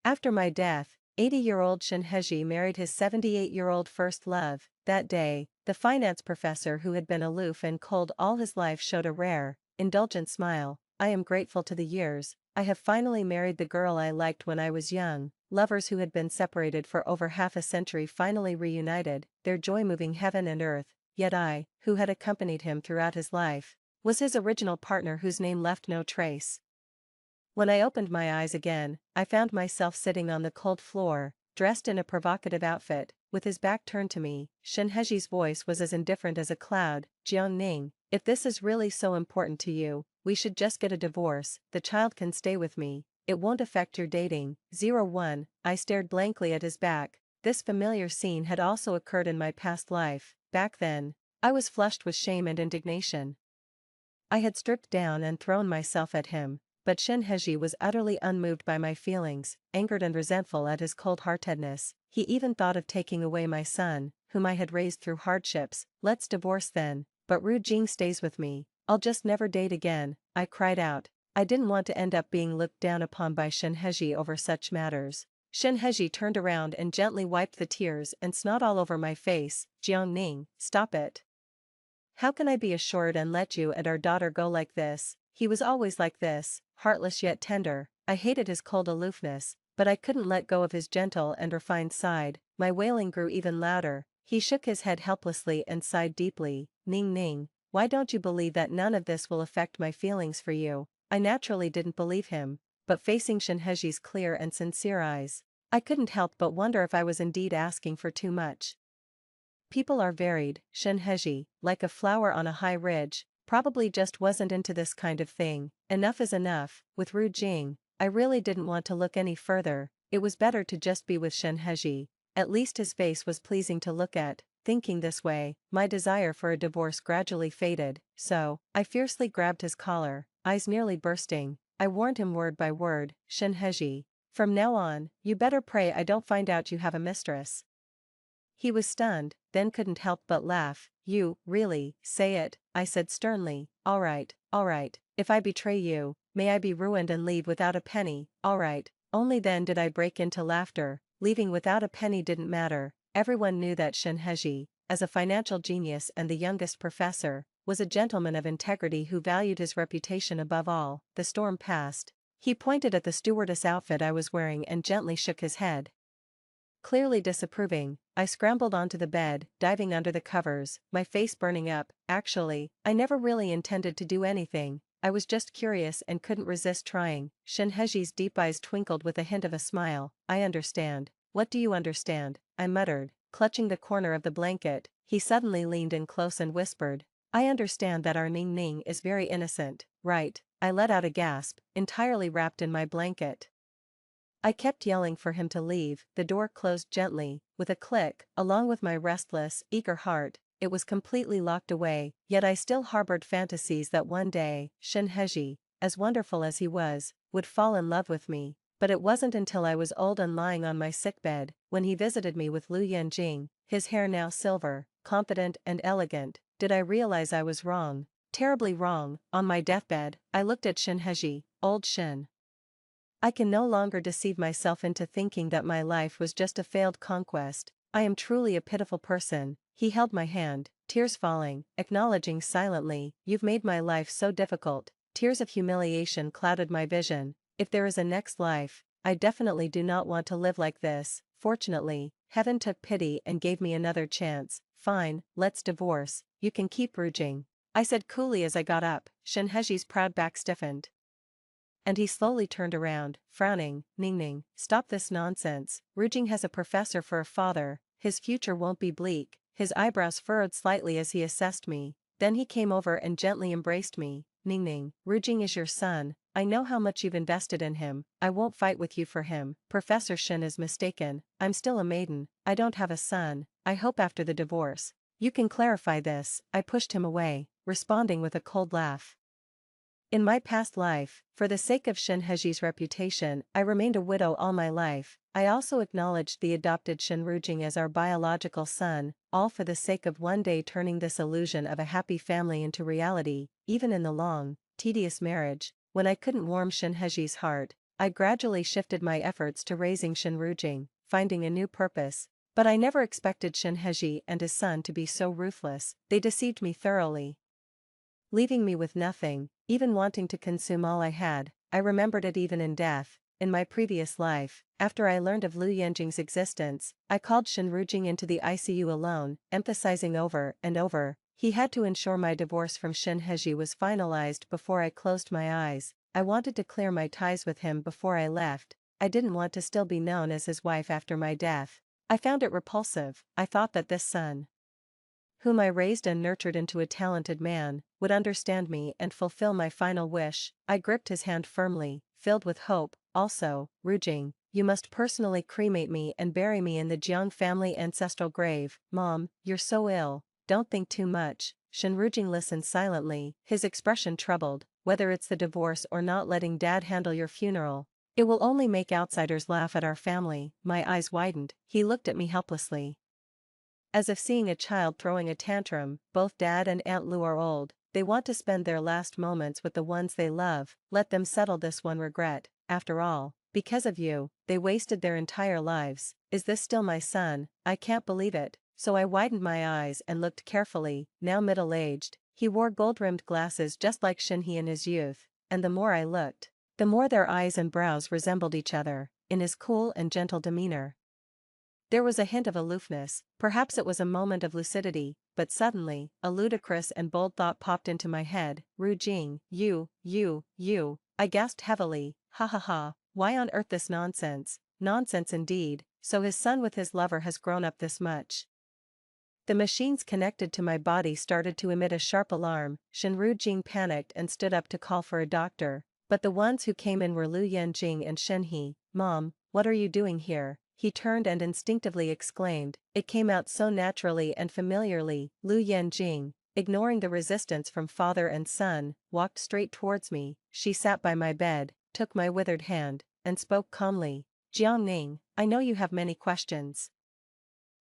After my death, 80-year-old Shinheji married his 78-year-old first love. That day, the finance professor who had been aloof and cold all his life showed a rare, indulgent smile. I am grateful to the years. I have finally married the girl I liked when I was young. Lovers who had been separated for over half a century finally reunited, their joy moving heaven and earth. Yet I, who had accompanied him throughout his life, was his original partner whose name left no trace. When I opened my eyes again, I found myself sitting on the cold floor, dressed in a provocative outfit, with his back turned to me. Shinheji's voice was as indifferent as a cloud. Jiangning, if this is really so important to you, we should just get a divorce. The child can stay with me. It won't affect your dating. 01. I stared blankly at his back. This familiar scene had also occurred in my past life. Back then, I was flushed with shame and indignation. I had stripped down and thrown myself at him. But Shinheji was utterly unmoved by my feelings, angered and resentful at his cold-heartedness. He even thought of taking away my son, whom I had raised through hardships. Let's divorce then, but Ru Jing stays with me. I'll just never date again, I cried out. I didn't want to end up being looked down upon by Shinheji over such matters. Shinheji turned around and gently wiped the tears and snot all over my face. Jiangning, stop it. How can I be assured and let you and our daughter go like this? He was always like this, heartless yet tender. I hated his cold aloofness, but I couldn't let go of his gentle and refined side. My wailing grew even louder. He shook his head helplessly and sighed deeply. Ning Ning, why don't you believe that none of this will affect my feelings for you? I naturally didn't believe him, but facing Shinheji's clear and sincere eyes, I couldn't help but wonder if I was indeed asking for too much. People are varied. Shinheji, like a flower on a high ridge, probably just wasn't into this kind of thing. Enough is enough. With Ru Jing, I really didn't want to look any further. It was better to just be with Shinheji. At least his face was pleasing to look at. Thinking this way, my desire for a divorce gradually faded, so I fiercely grabbed his collar, eyes nearly bursting. I warned him word by word, Shinheji, from now on, you better pray I don't find out you have a mistress. He was stunned, then couldn't help but laugh. You, really, say it, I said sternly. Alright, if I betray you, may I be ruined and leave without a penny. Alright. Only then did I break into laughter. Leaving without a penny didn't matter. Everyone knew that Shinheji, as a financial genius and the youngest professor, was a gentleman of integrity who valued his reputation above all. The storm passed. He pointed at the stewardess outfit I was wearing and gently shook his head. Clearly disapproving, I scrambled onto the bed, diving under the covers, my face burning up. Actually, I never really intended to do anything. I was just curious and couldn't resist trying. Shinheji's deep eyes twinkled with a hint of a smile. I understand. What do you understand? I muttered, clutching the corner of the blanket. He suddenly leaned in close and whispered, I understand that our Ning Ning is very innocent, right? I let out a gasp, entirely wrapped in my blanket. I kept yelling for him to leave. The door closed gently, with a click, along with my restless, eager heart. It was completely locked away, yet I still harbored fantasies that one day, Shinheji, as wonderful as he was, would fall in love with me. But it wasn't until I was old and lying on my sickbed, when he visited me with Lu Yanjing, his hair now silver, confident and elegant, did I realize I was wrong, terribly wrong. On my deathbed, I looked at Shinheji, old Shin. I can no longer deceive myself into thinking that my life was just a failed conquest. I am truly a pitiful person. He held my hand, tears falling, acknowledging silently, you've made my life so difficult. Tears of humiliation clouded my vision. If there is a next life, I definitely do not want to live like this. Fortunately, heaven took pity and gave me another chance. Fine, let's divorce. You can keep Ru Jing, I said coolly as I got up. Shinheji's proud back stiffened. And he slowly turned around, frowning. Ning Ning, stop this nonsense. Ru Jing has a professor for a father. His future won't be bleak. His eyebrows furrowed slightly as he assessed me. Then he came over and gently embraced me. Ning Ning, Ru Jing is your son. I know how much you've invested in him. I won't fight with you for him. Professor Shin is mistaken. I'm still a maiden. I don't have a son. I hope after the divorce, you can clarify this. I pushed him away, responding with a cold laugh. In my past life, for the sake of Shinheji's reputation, I remained a widow all my life. I also acknowledged the adopted Shin Ru Jing as our biological son, all for the sake of one day turning this illusion of a happy family into reality. Even in the long, tedious marriage, when I couldn't warm Shinheji's heart, I gradually shifted my efforts to raising Shinrujing, finding a new purpose. But I never expected Shinheji and his son to be so ruthless. They deceived me thoroughly, leaving me with nothing, even wanting to consume all I had. I remembered it even in death. In my previous life, after I learned of Lu Yanjing's existence, I called Shinrujing into the ICU alone, emphasizing over and over, he had to ensure my divorce from Shinheji was finalized before I closed my eyes. I wanted to clear my ties with him before I left. I didn't want to still be known as his wife after my death. I found it repulsive. I thought that this son, whom I raised and nurtured into a talented man, would understand me and fulfill my final wish. I gripped his hand firmly, filled with hope. Also, Rujing, you must personally cremate me and bury me in the Jiang family ancestral grave. Mom, you're so ill, don't think too much. Shinrujing listened silently, his expression troubled. Whether it's the divorce or not letting Dad handle your funeral, it will only make outsiders laugh at our family. My eyes widened. He looked at me helplessly, as if seeing a child throwing a tantrum. Both Dad and Aunt Lu are old, they want to spend their last moments with the ones they love. Let them settle this one regret. After all, because of you, they wasted their entire lives. Is this still my son? I can't believe it. So I widened my eyes and looked carefully. Now middle-aged, he wore gold-rimmed glasses just like Shinhee in his youth, and the more I looked, the more their eyes and brows resembled each other. In his cool and gentle demeanor, there was a hint of aloofness. Perhaps it was a moment of lucidity, but suddenly, a ludicrous and bold thought popped into my head. Rujing, you. I gasped heavily. Ha ha ha, why on earth this nonsense? Nonsense indeed. So his son with his lover has grown up this much. The machines connected to my body started to emit a sharp alarm. Shinrujing panicked and stood up to call for a doctor, but the ones who came in were Lu Yanjing and Shinhee. Mom, what are you doing here? He turned and instinctively exclaimed. It came out so naturally and familiarly. Lu Yanjing, ignoring the resistance from father and son, walked straight towards me. She sat by my bed, took my withered hand, and spoke calmly. Jiangning, I know you have many questions.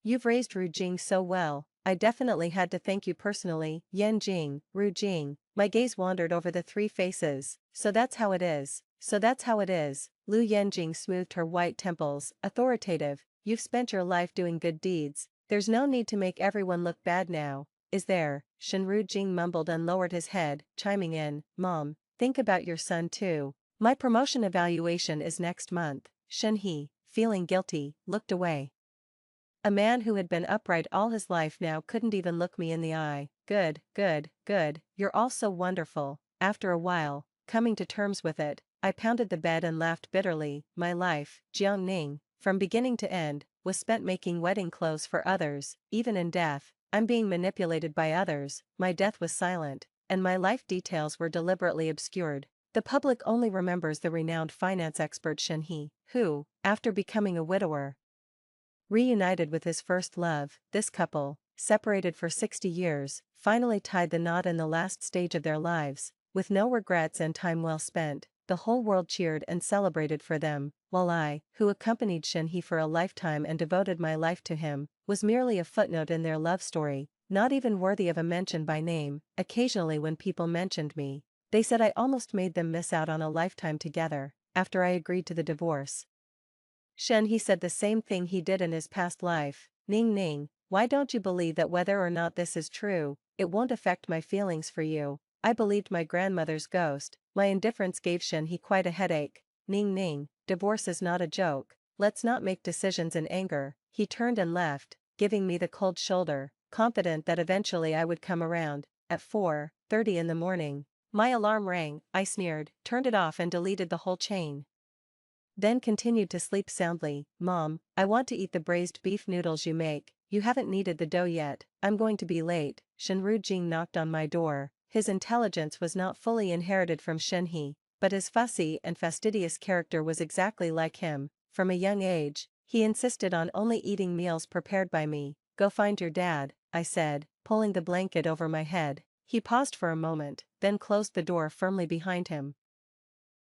You've raised Rujing so well. I definitely had to thank you personally. Yanjing, Rujing. My gaze wandered over the three faces. So that's how it is. So that's how it is. Lu Yanjing smoothed her white temples. Authoritative. You've spent your life doing good deeds. There's no need to make everyone look bad now, is there? Shinrujing mumbled and lowered his head, chiming in. Mom, think about your son too. My promotion evaluation is next month. Shinhee, feeling guilty, looked away. A man who had been upright all his life now couldn't even look me in the eye. Good. You're all so wonderful. After a while, coming to terms with it, I pounded the bed and laughed bitterly. My life, Jiangning, from beginning to end, was spent making wedding clothes for others. Even in death, I'm being manipulated by others. My death was silent, and my life details were deliberately obscured. The public only remembers the renowned finance expert Shinhee, who, after becoming a widower, reunited with his first love. This couple, separated for 60 years, finally tied the knot in the last stage of their lives, with no regrets and time well spent. The whole world cheered and celebrated for them, while I, who accompanied Shinhee for a lifetime and devoted my life to him, was merely a footnote in their love story, not even worthy of a mention by name. Occasionally when people mentioned me, they said I almost made them miss out on a lifetime together. After I agreed to the divorce, Shinhee said the same thing he did in his past life. Ning, why don't you believe that whether or not this is true, it won't affect my feelings for you? I believed my grandmother's ghost. My indifference gave Shinhee quite a headache. Ning, divorce is not a joke. Let's not make decisions in anger. He turned and left, giving me the cold shoulder, confident that eventually I would come around. At 4:30 in the morning, my alarm rang. I sneered, turned it off and deleted the whole chain. Then continued to sleep soundly. Mom, I want to eat the braised beef noodles you make. You haven't kneaded the dough yet. I'm going to be late. Shinrujing knocked on my door. His intelligence was not fully inherited from Shinhee, but his fussy and fastidious character was exactly like him. From a young age, he insisted on only eating meals prepared by me. Go find your dad, I said, pulling the blanket over my head. He paused for a moment, then closed the door firmly behind him.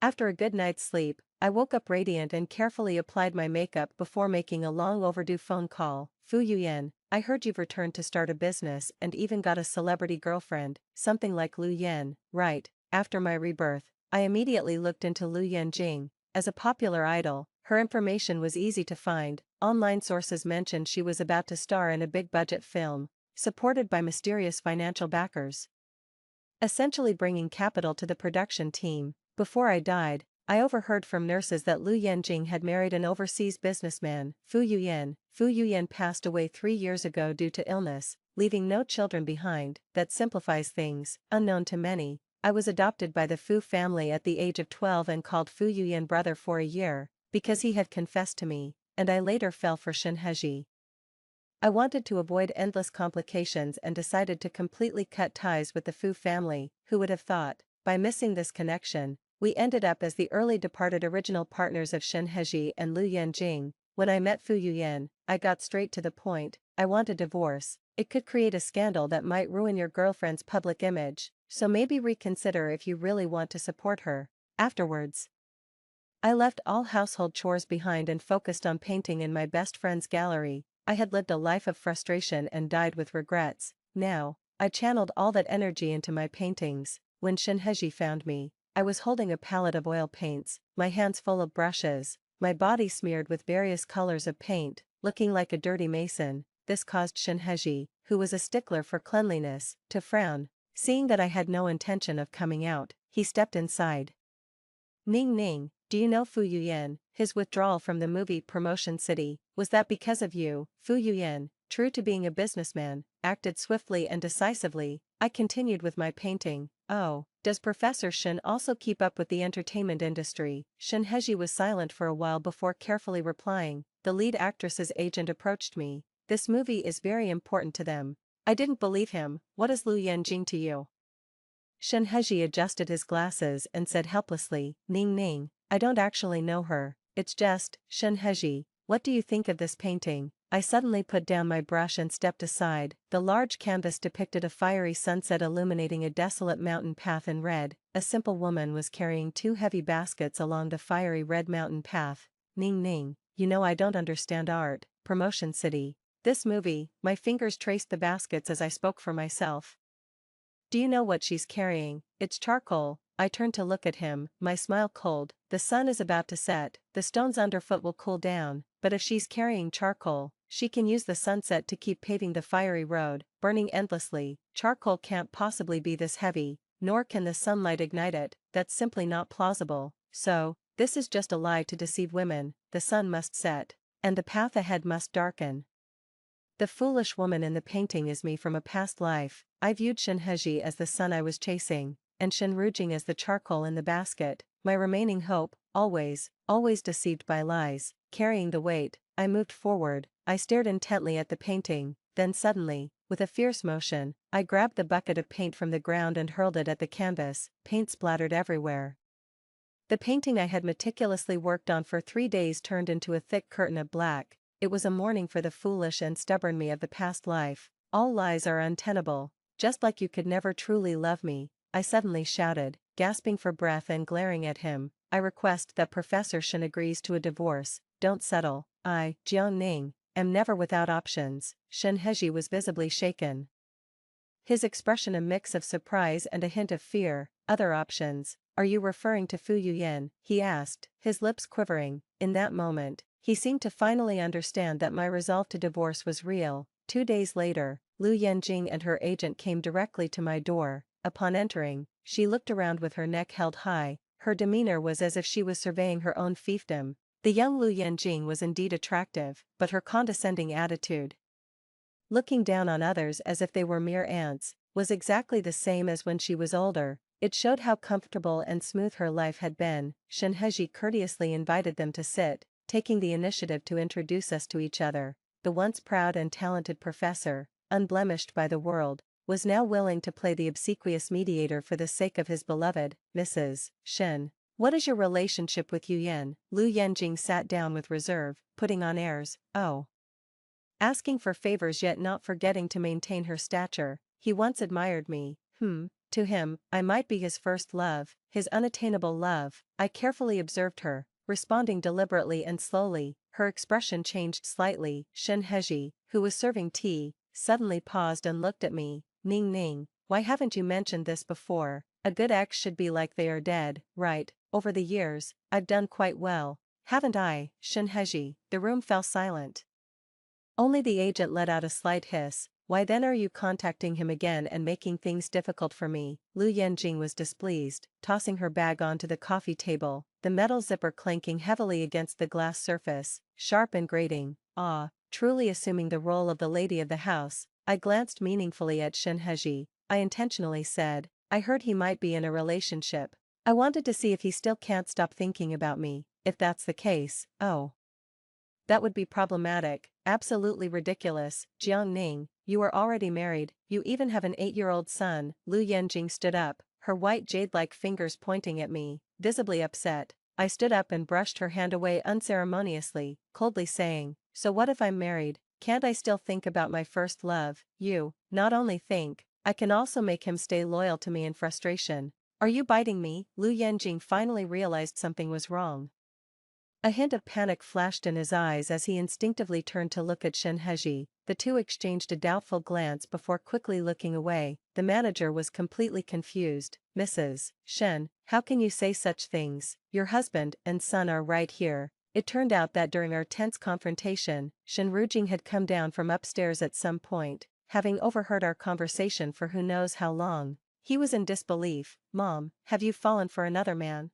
After a good night's sleep, I woke up radiant and carefully applied my makeup before making a long overdue phone call. Fu Yuyan, I heard you've returned to start a business and even got a celebrity girlfriend, something like Lu Yan, right? After my rebirth, I immediately looked into Lu Yanjing, As a popular idol, her information was easy to find. Online sources mentioned she was about to star in a big-budget film, supported by mysterious financial backers, essentially bringing capital to the production team. Before I died, I overheard from nurses that Lu Yanjing had married an overseas businessman, Fu Yuyan. Fu Yuyan passed away 3 years ago due to illness, leaving no children behind. That simplifies things. Unknown to many, I was adopted by the Fu family at the age of 12 and called Fu Yuyan brother for a year, because he had confessed to me, and I later fell for Shinheji. I wanted to avoid endless complications and decided to completely cut ties with the Fu family. Who would have thought? By missing this connection, we ended up as the early departed original partners of Shinheji and Lu Yanjing. When I met Fu Yuyan, I got straight to the point. I want a divorce. It could create a scandal that might ruin your girlfriend's public image, so maybe reconsider if you really want to support her. Afterwards, I left all household chores behind and focused on painting in my best friend's gallery. I had lived a life of frustration and died with regrets. Now, I channeled all that energy into my paintings. When Shinheji found me, I was holding a palette of oil paints, my hands full of brushes, my body smeared with various colors of paint, looking like a dirty mason. This caused Shinheji, who was a stickler for cleanliness, to frown. Seeing that I had no intention of coming out, he stepped inside. Ning Ning, do you know Fu Yuyan? His withdrawal from the movie Promotion City, was that because of you? Fu Yuyan, true to being a businessman, acted swiftly and decisively. I continued with my painting. Oh, does Professor Shin also keep up with the entertainment industry? Shinheji was silent for a while before carefully replying. The lead actress's agent approached me. This movie is very important to them. I didn't believe him. What is Lu Yanjing to you? Shinheji adjusted his glasses and said helplessly, Ning Ning, I don't actually know her. It's just, Shinheji, what do you think of this painting? I suddenly put down my brush and stepped aside. The large canvas depicted a fiery sunset illuminating a desolate mountain path in red. A simple woman was carrying 2 heavy baskets along the fiery red mountain path. Ning Ning, you know I don't understand art. Promotion City. This movie. My fingers traced the baskets as I spoke for myself. Do you know what she's carrying? It's charcoal. I turned to look at him, my smile cold. The sun is about to set, the stones underfoot will cool down, but if she's carrying charcoal, she can use the sunset to keep paving the fiery road, burning endlessly. Charcoal can't possibly be this heavy, nor can the sunlight ignite it. That's simply not plausible. So, this is just a lie to deceive women. The sun must set, and the path ahead must darken. The foolish woman in the painting is me from a past life. I viewed Shinheji as the sun I was chasing, and Shinrujing as the charcoal in the basket, my remaining hope. Always deceived by lies, carrying the weight. I moved forward, I stared intently at the painting, then suddenly, with a fierce motion, I grabbed the bucket of paint from the ground and hurled it at the canvas. Paint splattered everywhere. The painting I had meticulously worked on for 3 days turned into a thick curtain of black. It was a morning for the foolish and stubborn me of the past life. All lies are untenable, just like you could never truly love me. I suddenly shouted, gasping for breath and glaring at him. I request that Professor Shin agrees to a divorce. Don't settle. I, Jiang Ning, am never without options. Shinheji was visibly shaken, his expression a mix of surprise and a hint of fear. Other options? Are you referring to Fu Yuyan? He asked, his lips quivering. In that moment, he seemed to finally understand that my resolve to divorce was real. 2 days later, Lu Yanjing and her agent came directly to my door. Upon entering, she looked around with her neck held high. Her demeanor was as if she was surveying her own fiefdom. The young Lu Yanjing was indeed attractive, but her condescending attitude, looking down on others as if they were mere ants, was exactly the same as when she was older. It showed how comfortable and smooth her life had been. Shinheji courteously invited them to sit, taking the initiative to introduce us to each other. The once proud and talented professor, unblemished by the world, was now willing to play the obsequious mediator for the sake of his beloved, Mrs. Shin. What is your relationship with Yuyan? Lu Yanjing sat down with reserve, putting on airs. Oh, asking for favors yet not forgetting to maintain her stature. He once admired me. To him, I might be his first love, his unattainable love. I carefully observed her, responding deliberately and slowly. Her expression changed slightly. Shinheji, who was serving tea, suddenly paused and looked at me. Ning Ning, why haven't you mentioned this before? A good ex should be like they are dead, right? over the years, I've done quite well, haven't I, Shinheji?" The room fell silent. Only the agent let out a slight hiss. "Why then are you contacting him again and making things difficult for me?" Lu Yanjing was displeased, tossing her bag onto the coffee table, the metal zipper clanking heavily against the glass surface, sharp and grating. "Ah, truly assuming the role of the lady of the house." I glanced meaningfully at Shinheji. I intentionally said, "I heard he might be in a relationship. I wanted to see if he still can't stop thinking about me. If that's the case, oh, that would be problematic, absolutely ridiculous. Jiang Ning, you are already married, you even have an 8-year-old son." Lu Yanjing stood up, her white jade-like fingers pointing at me, visibly upset. I stood up and brushed her hand away unceremoniously, coldly saying, "So what if I'm married? Can't I still think about my first love?" "You, not only think, I can also make him stay loyal to me in frustration." "Are you biting me?" Lu Yanjing finally realized something was wrong. A hint of panic flashed in his eyes as he instinctively turned to look at Shinheji. The two exchanged a doubtful glance before quickly looking away. The manager was completely confused. "Mrs. Shen, how can you say such things? Your husband and son are right here." It turned out that during our tense confrontation, Shen Rujing had come down from upstairs at some point, having overheard our conversation for who knows how long. He was in disbelief. "Mom, have you fallen for another man?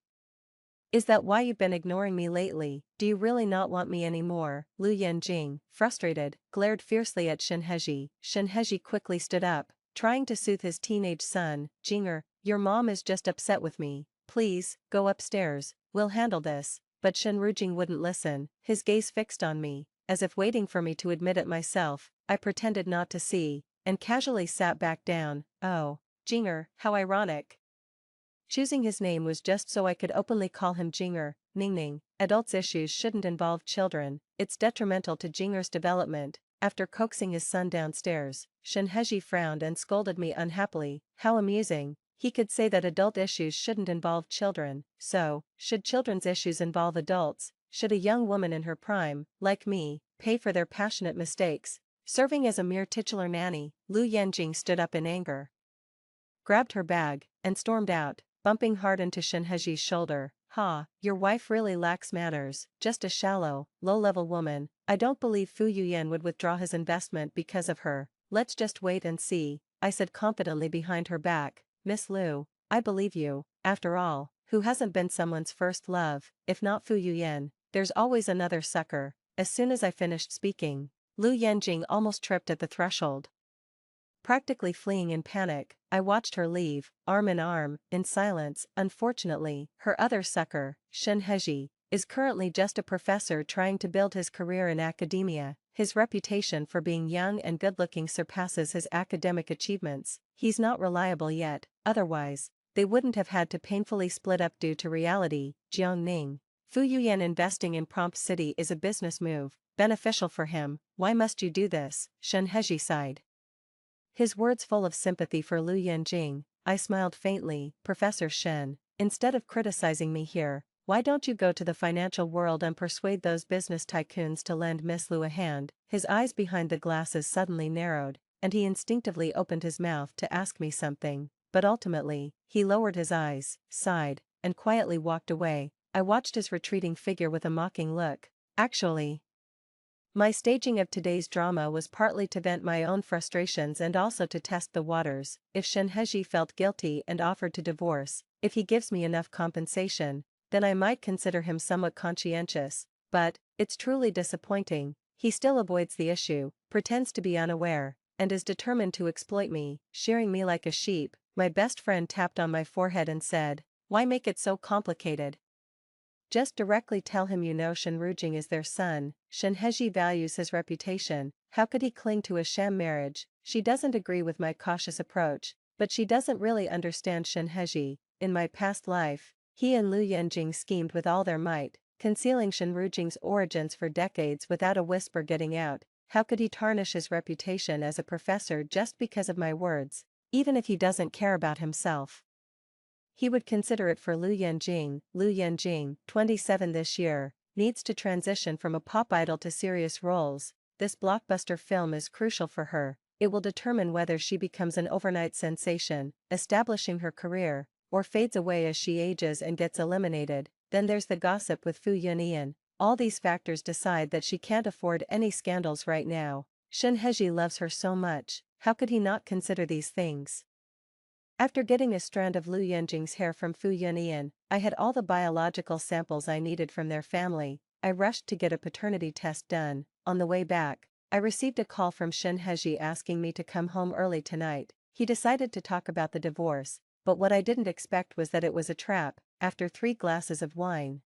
Is that why you've been ignoring me lately? Do you really not want me anymore?" Lu Yanjing, frustrated, glared fiercely at Shinheji. Shinheji quickly stood up, trying to soothe his teenage son. "Jinger, your mom is just upset with me. Please, go upstairs, we'll handle this." But Shen Rujing wouldn't listen, his gaze fixed on me, as if waiting for me to admit it myself. I pretended not to see, and casually sat back down. "Oh, Jinger, how ironic." Choosing his name was just so I could openly call him Jinger. Ningning, adults' issues shouldn't involve children, it's detrimental to Jinger's development. After coaxing his son downstairs, Shinheji frowned and scolded me unhappily. How amusing, he could say that adult issues shouldn't involve children. So, should children's issues involve adults? Should a young woman in her prime, like me, pay for their passionate mistakes? Serving as a mere titular nanny, Lu Yanjing stood up in anger, grabbed her bag, and stormed out, bumping hard into Shinheji's shoulder. "Ha, your wife really lacks manners, just a shallow, low-level woman. I don't believe Fu Yuyan would withdraw his investment because of her. Let's just wait and see," I said confidently behind her back. "Miss Lu, I believe you. After all, who hasn't been someone's first love? If not Fu Yuyan, there's always another sucker." As soon as I finished speaking, Lu Yanjing almost tripped at the threshold. Practically fleeing in panic, I watched her leave, arm in arm, in silence. Unfortunately, her other sucker, Shinheji, is currently just a professor trying to build his career in academia. His reputation for being young and good-looking surpasses his academic achievements. He's not reliable yet, otherwise, they wouldn't have had to painfully split up due to reality. Jiang Ning, Fu Yuyan investing in Prompt City is a business move, beneficial for him. Why must you do this? Shinheji sighed, his words full of sympathy for Lu Yanjing. I smiled faintly. "Professor Shen, instead of criticizing me here, why don't you go to the financial world and persuade those business tycoons to lend Miss Lu a hand?" His eyes behind the glasses suddenly narrowed, and he instinctively opened his mouth to ask me something, but ultimately, he lowered his eyes, sighed, and quietly walked away. I watched his retreating figure with a mocking look. Actually, my staging of today's drama was partly to vent my own frustrations and also to test the waters. If Shinheji felt guilty and offered to divorce, if he gives me enough compensation, then I might consider him somewhat conscientious. But, it's truly disappointing, he still avoids the issue, pretends to be unaware, and is determined to exploit me, shearing me like a sheep. My best friend tapped on my forehead and said, "Why make it so complicated? Just directly tell him you know Shen Rujing is their son." Shinheji values his reputation. How could he cling to a sham marriage? She doesn't agree with my cautious approach, but she doesn't really understand Shinheji. In my past life, he and Lu Yanjing schemed with all their might, concealing Shen Rujing's origins for decades without a whisper getting out. How could he tarnish his reputation as a professor just because of my words, even if he doesn't care about himself? He would consider it for Lu Yanjing. Lu Yanjing, 27 this year, needs to transition from a pop idol to serious roles. This blockbuster film is crucial for her. It will determine whether she becomes an overnight sensation, establishing her career, or fades away as she ages and gets eliminated. Then there's the gossip with Fu Yunyan. All these factors decide that she can't afford any scandals right now. Shin Heji loves her so much, how could he not consider these things? After getting a strand of Lu Yanjing's hair from Fu Yunyan, I had all the biological samples I needed from their family. I rushed to get a paternity test done. On the way back, I received a call from Shin Heji asking me to come home early tonight. He decided to talk about the divorce, but what I didn't expect was that it was a trap. After 3 glasses of wine,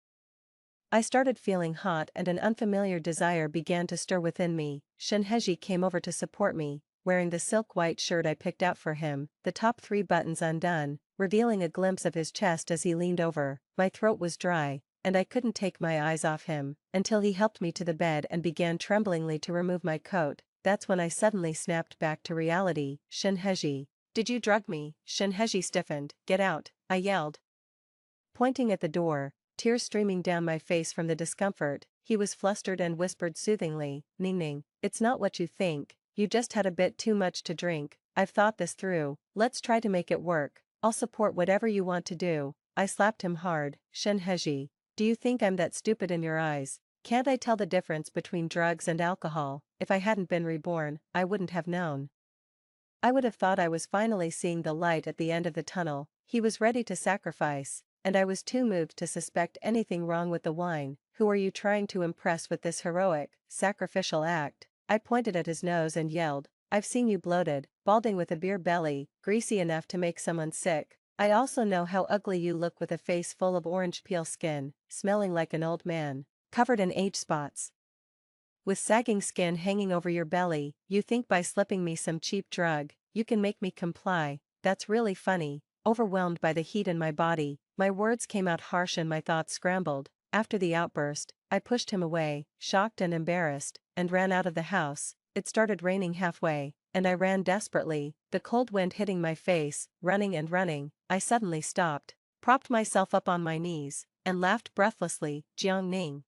I started feeling hot and an unfamiliar desire began to stir within me. Shin Heji came over to support me, wearing the silk white shirt I picked out for him, the top 3 buttons undone, revealing a glimpse of his chest as he leaned over. My throat was dry, and I couldn't take my eyes off him, until he helped me to the bed and began tremblingly to remove my coat. That's when I suddenly snapped back to reality. Shin Heji, did you drug me? Shin Heji stiffened. Get out, I yelled, pointing at the door, tears streaming down my face from the discomfort. He was flustered and whispered soothingly, Ning Ning, it's not what you think, you just had a bit too much to drink. I've thought this through, let's try to make it work, I'll support whatever you want to do. I slapped him hard. Shin Heji, do you think I'm that stupid in your eyes? Can't I tell the difference between drugs and alcohol? If I hadn't been reborn, I wouldn't have known. I would have thought I was finally seeing the light at the end of the tunnel. He was ready to sacrifice, and I was too moved to suspect anything wrong with the wine. Who are you trying to impress with this heroic, sacrificial act? I pointed at his nose and yelled, I've seen you bloated, balding with a beer belly, greasy enough to make someone sick. I also know how ugly you look with a face full of orange peel skin, smelling like an old man, covered in age spots, with sagging skin hanging over your belly. You think by slipping me some cheap drug, you can make me comply? That's really funny. Overwhelmed by the heat in my body, my words came out harsh and my thoughts scrambled. After the outburst, I pushed him away, shocked and embarrassed, and ran out of the house. It started raining halfway, and I ran desperately, the cold wind hitting my face. Running and running, I suddenly stopped, propped myself up on my knees, and laughed breathlessly. Jiang Ning,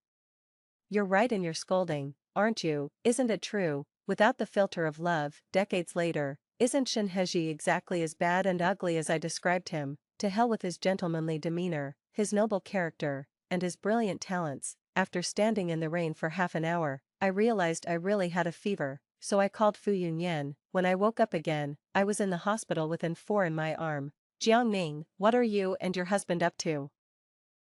you're right in your scolding, aren't you? Isn't it true? Without the filter of love. Decades later, isn't Shin Heji exactly as bad and ugly as I described him? To hell with his gentlemanly demeanor, his noble character, and his brilliant talents. After standing in the rain for half an hour, I realized I really had a fever, so I called Fu Yunyan. When I woke up again, I was in the hospital with an 4 in my arm. Jiang Ning, what are you and your husband up to?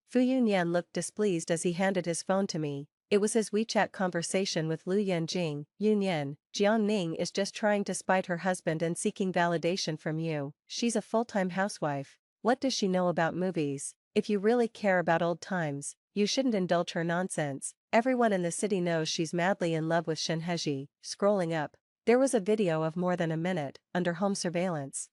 Fu Yunyan looked displeased as he handed his phone to me. It was his WeChat conversation with Lu Yanjing. Yunyan, Jiang Ning is just trying to spite her husband and seeking validation from you. She's a full-time housewife. What does she know about movies? If you really care about old times, you shouldn't indulge her nonsense. Everyone in the city knows she's madly in love with Shin Heji. Scrolling up, there was a video of more than a minute, under home surveillance.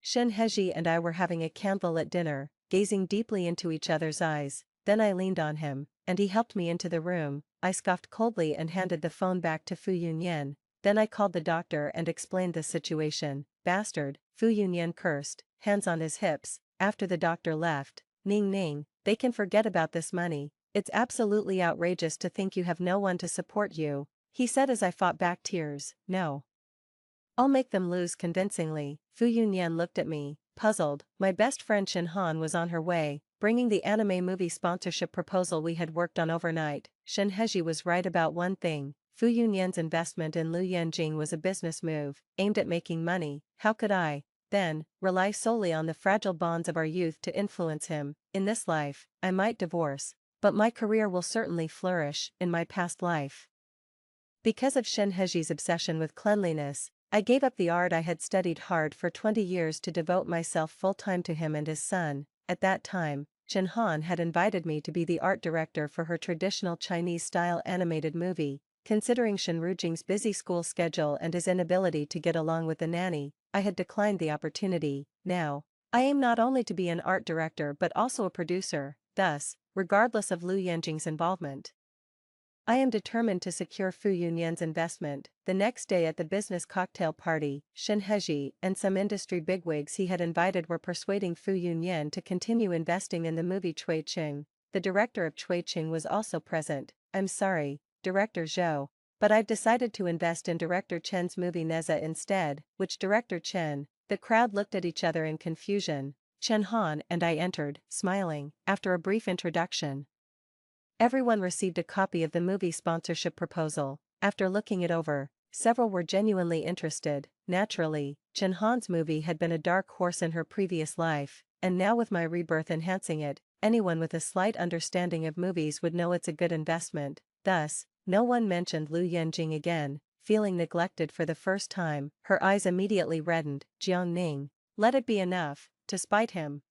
Shin Heji and I were having a candlelit dinner, gazing deeply into each other's eyes. Then I leaned on him, and he helped me into the room. I scoffed coldly and handed the phone back to Fu Yunyan. Then I called the doctor and explained the situation. Bastard, Fu Yunyan cursed, hands on his hips. After the doctor left, Ning Ning, they can forget about this money. It's absolutely outrageous to think you have no one to support you, he said as I fought back tears. No, I'll make them lose convincingly. Fu Yunyan looked at me, puzzled. My best friend Shin Han was on her way, bringing the anime movie sponsorship proposal we had worked on overnight. Shin Heji was right about one thing. Fu Yunyan's investment in Lu Yanjing was a business move, aimed at making money. How could I, then, rely solely on the fragile bonds of our youth to influence him? In this life, I might divorce, but my career will certainly flourish. In my past life, because of Shin Heji's obsession with cleanliness, I gave up the art I had studied hard for 20 years to devote myself full-time to him and his son. At that time, Shin Han had invited me to be the art director for her traditional Chinese-style animated movie. Considering Shin Rujing's busy school schedule and his inability to get along with the nanny, I had declined the opportunity. Now, I aim not only to be an art director but also a producer. Thus, regardless of Lu Yanjing's involvement, I am determined to secure Fu Yunyan's investment. The next day at the business cocktail party, Shin Heji and some industry bigwigs he had invited were persuading Fu Yunyan to continue investing in the movie Cui Qing. The director of Cui Qing was also present. I'm sorry, Director Zhou, but I've decided to invest in Director Chen's movie Neza instead. Which Director Chen? The crowd looked at each other in confusion. Chen Han and I entered, smiling, after a brief introduction. Everyone received a copy of the movie sponsorship proposal. After looking it over, several were genuinely interested. Naturally, Chen Han's movie had been a dark horse in her previous life, and now with my rebirth enhancing it, anyone with a slight understanding of movies would know it's a good investment. Thus, no one mentioned Lu Yenjing again. Feeling neglected for the first time, her eyes immediately reddened. Jiang Ning, let it be enough, to spite him.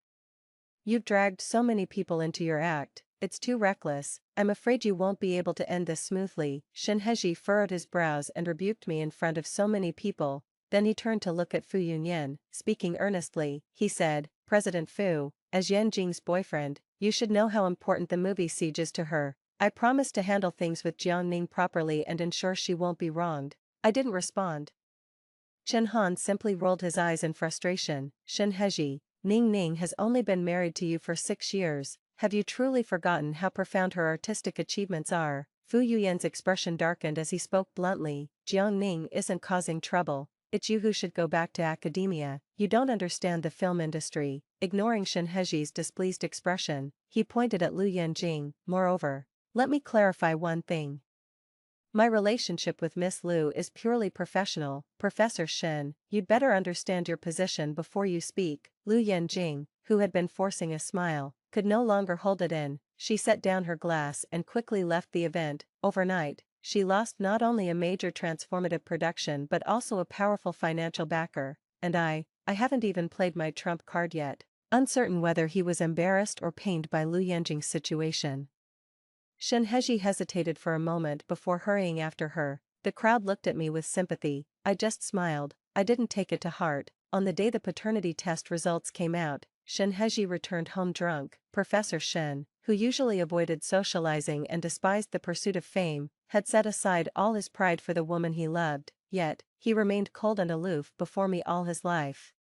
You've dragged so many people into your act, it's too reckless. I'm afraid you won't be able to end this smoothly. Shen Heji furrowed his brows and rebuked me in front of so many people. Then he turned to look at Fu Yunyan. Speaking earnestly, he said, President Fu, as Yenjing's boyfriend, you should know how important the movie siege is to her. I promise to handle things with Jiang Ning properly and ensure she won't be wronged. I didn't respond. Chen Han simply rolled his eyes in frustration. Shen Heji, Ning Ning has only been married to you for 6 years. Have you truly forgotten how profound her artistic achievements are? Fu Yuyan's expression darkened as he spoke bluntly. Jiang Ning isn't causing trouble. It's you who should go back to academia. You don't understand the film industry. Ignoring Shen Heji's displeased expression, he pointed at Lu Yenjing. Moreover, let me clarify one thing. My relationship with Miss Liu is purely professional. Professor Shen, you'd better understand your position before you speak. Lu Yenjing, who had been forcing a smile, could no longer hold it in. She set down her glass and quickly left the event. Overnight, she lost not only a major transformative production but also a powerful financial backer. And I haven't even played my trump card yet. Uncertain whether he was embarrassed or pained by Lu Yenjing's situation, Shen Heji hesitated for a moment before hurrying after her. The crowd looked at me with sympathy. I just smiled. I didn't take it to heart. On the day the paternity test results came out, Shen Heji returned home drunk. Professor Shen, who usually avoided socializing and despised the pursuit of fame, had set aside all his pride for the woman he loved, yet, he remained cold and aloof before me all his life.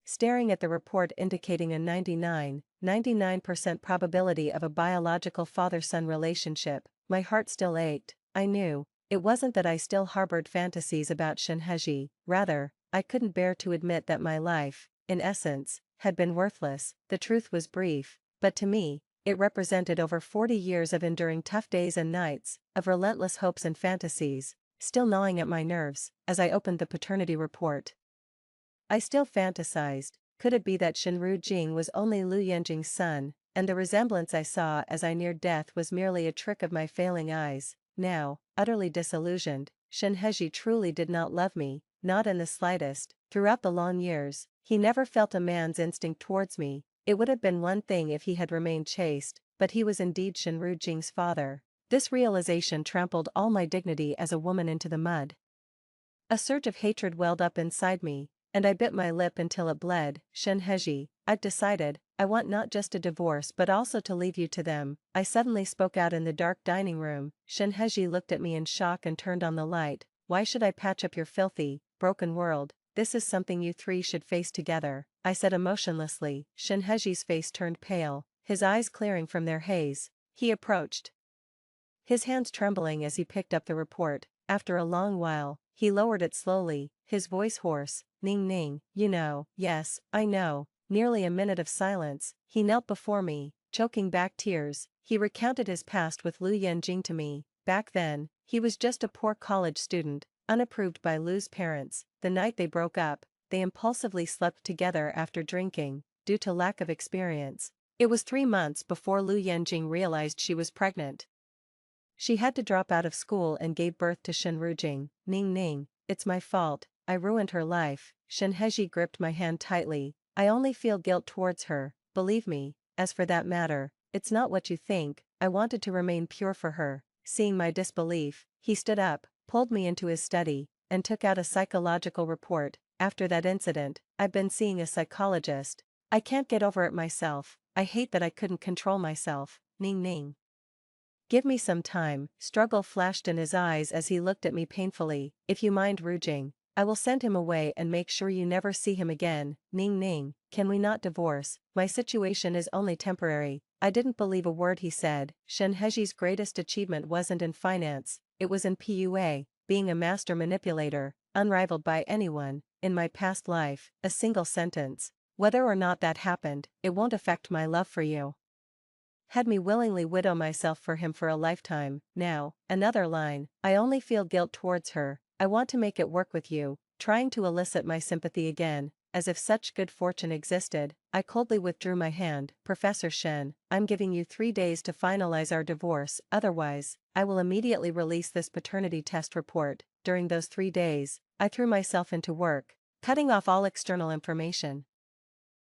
Staring at the report indicating a 99% probability of a biological father-son relationship, my heart still ached. I knew, it wasn't that I still harbored fantasies about Shen Heji, rather, I couldn't bear to admit that my life, in essence, had been worthless. The truth was brief, but to me, it represented over 40 years of enduring tough days and nights, of relentless hopes and fantasies, still gnawing at my nerves. As I opened the paternity report, I still fantasized, could it be that Shenru Jing was only Lu Yenjing's son, and the resemblance I saw as I neared death was merely a trick of my failing eyes? Now, utterly disillusioned, Shen Heji truly did not love me, not in the slightest. Throughout the long years, he never felt a man's instinct towards me. It would have been one thing if he had remained chaste, but he was indeed Shenru Jing's father. This realization trampled all my dignity as a woman into the mud. A surge of hatred welled up inside me, and I bit my lip until it bled. Shen Heji, I've decided, I want not just a divorce but also to leave you to them. I suddenly spoke out in the dark dining room. Shen Heji looked at me in shock and turned on the light. Why should I patch up your filthy, broken world? This is something you three should face together, I said emotionlessly. Shen Heji's face turned pale, his eyes clearing from their haze. He approached, his hands trembling as he picked up the report. After a long while, he lowered it slowly, his voice hoarse. Ning Ning, you know. Yes, I know. Nearly a minute of silence. He knelt before me, choking back tears. He recounted his past with Lu Yenjing to me. Back then, he was just a poor college student, unapproved by Lu's parents. The night they broke up, they impulsively slept together after drinking, due to lack of experience. It was 3 months before Lu Yenjing realized she was pregnant. She had to drop out of school and gave birth to Shen Rujing. Ning Ning, it's my fault. I ruined her life. Shen Heji gripped my hand tightly. I only feel guilt towards her, believe me. As for that matter, it's not what you think. I wanted to remain pure for her. Seeing my disbelief, he stood up, pulled me into his study, and took out a psychological report. After that incident, I've been seeing a psychologist. I can't get over it myself. I hate that I couldn't control myself. Ning Ning, give me some time. Struggle flashed in his eyes as he looked at me painfully. If you mind Rujing, I will send him away and make sure you never see him again. Ning Ning, can we not divorce? My situation is only temporary. I didn't believe a word he said. Shen Heji's greatest achievement wasn't in finance, it was in PUA, being a master manipulator, unrivaled by anyone. In my past life, a single sentence, Whether or not that happened, it won't affect my love for you. Had me willingly widow myself for him for a lifetime. Now, another line, I only feel guilt towards her, I want to make it work with you, trying to elicit my sympathy again, as if such good fortune existed. I coldly withdrew my hand. Professor Shen, I'm giving you 3 days to finalize our divorce, otherwise, I will immediately release this paternity test report. During those 3 days, I threw myself into work, cutting off all external information.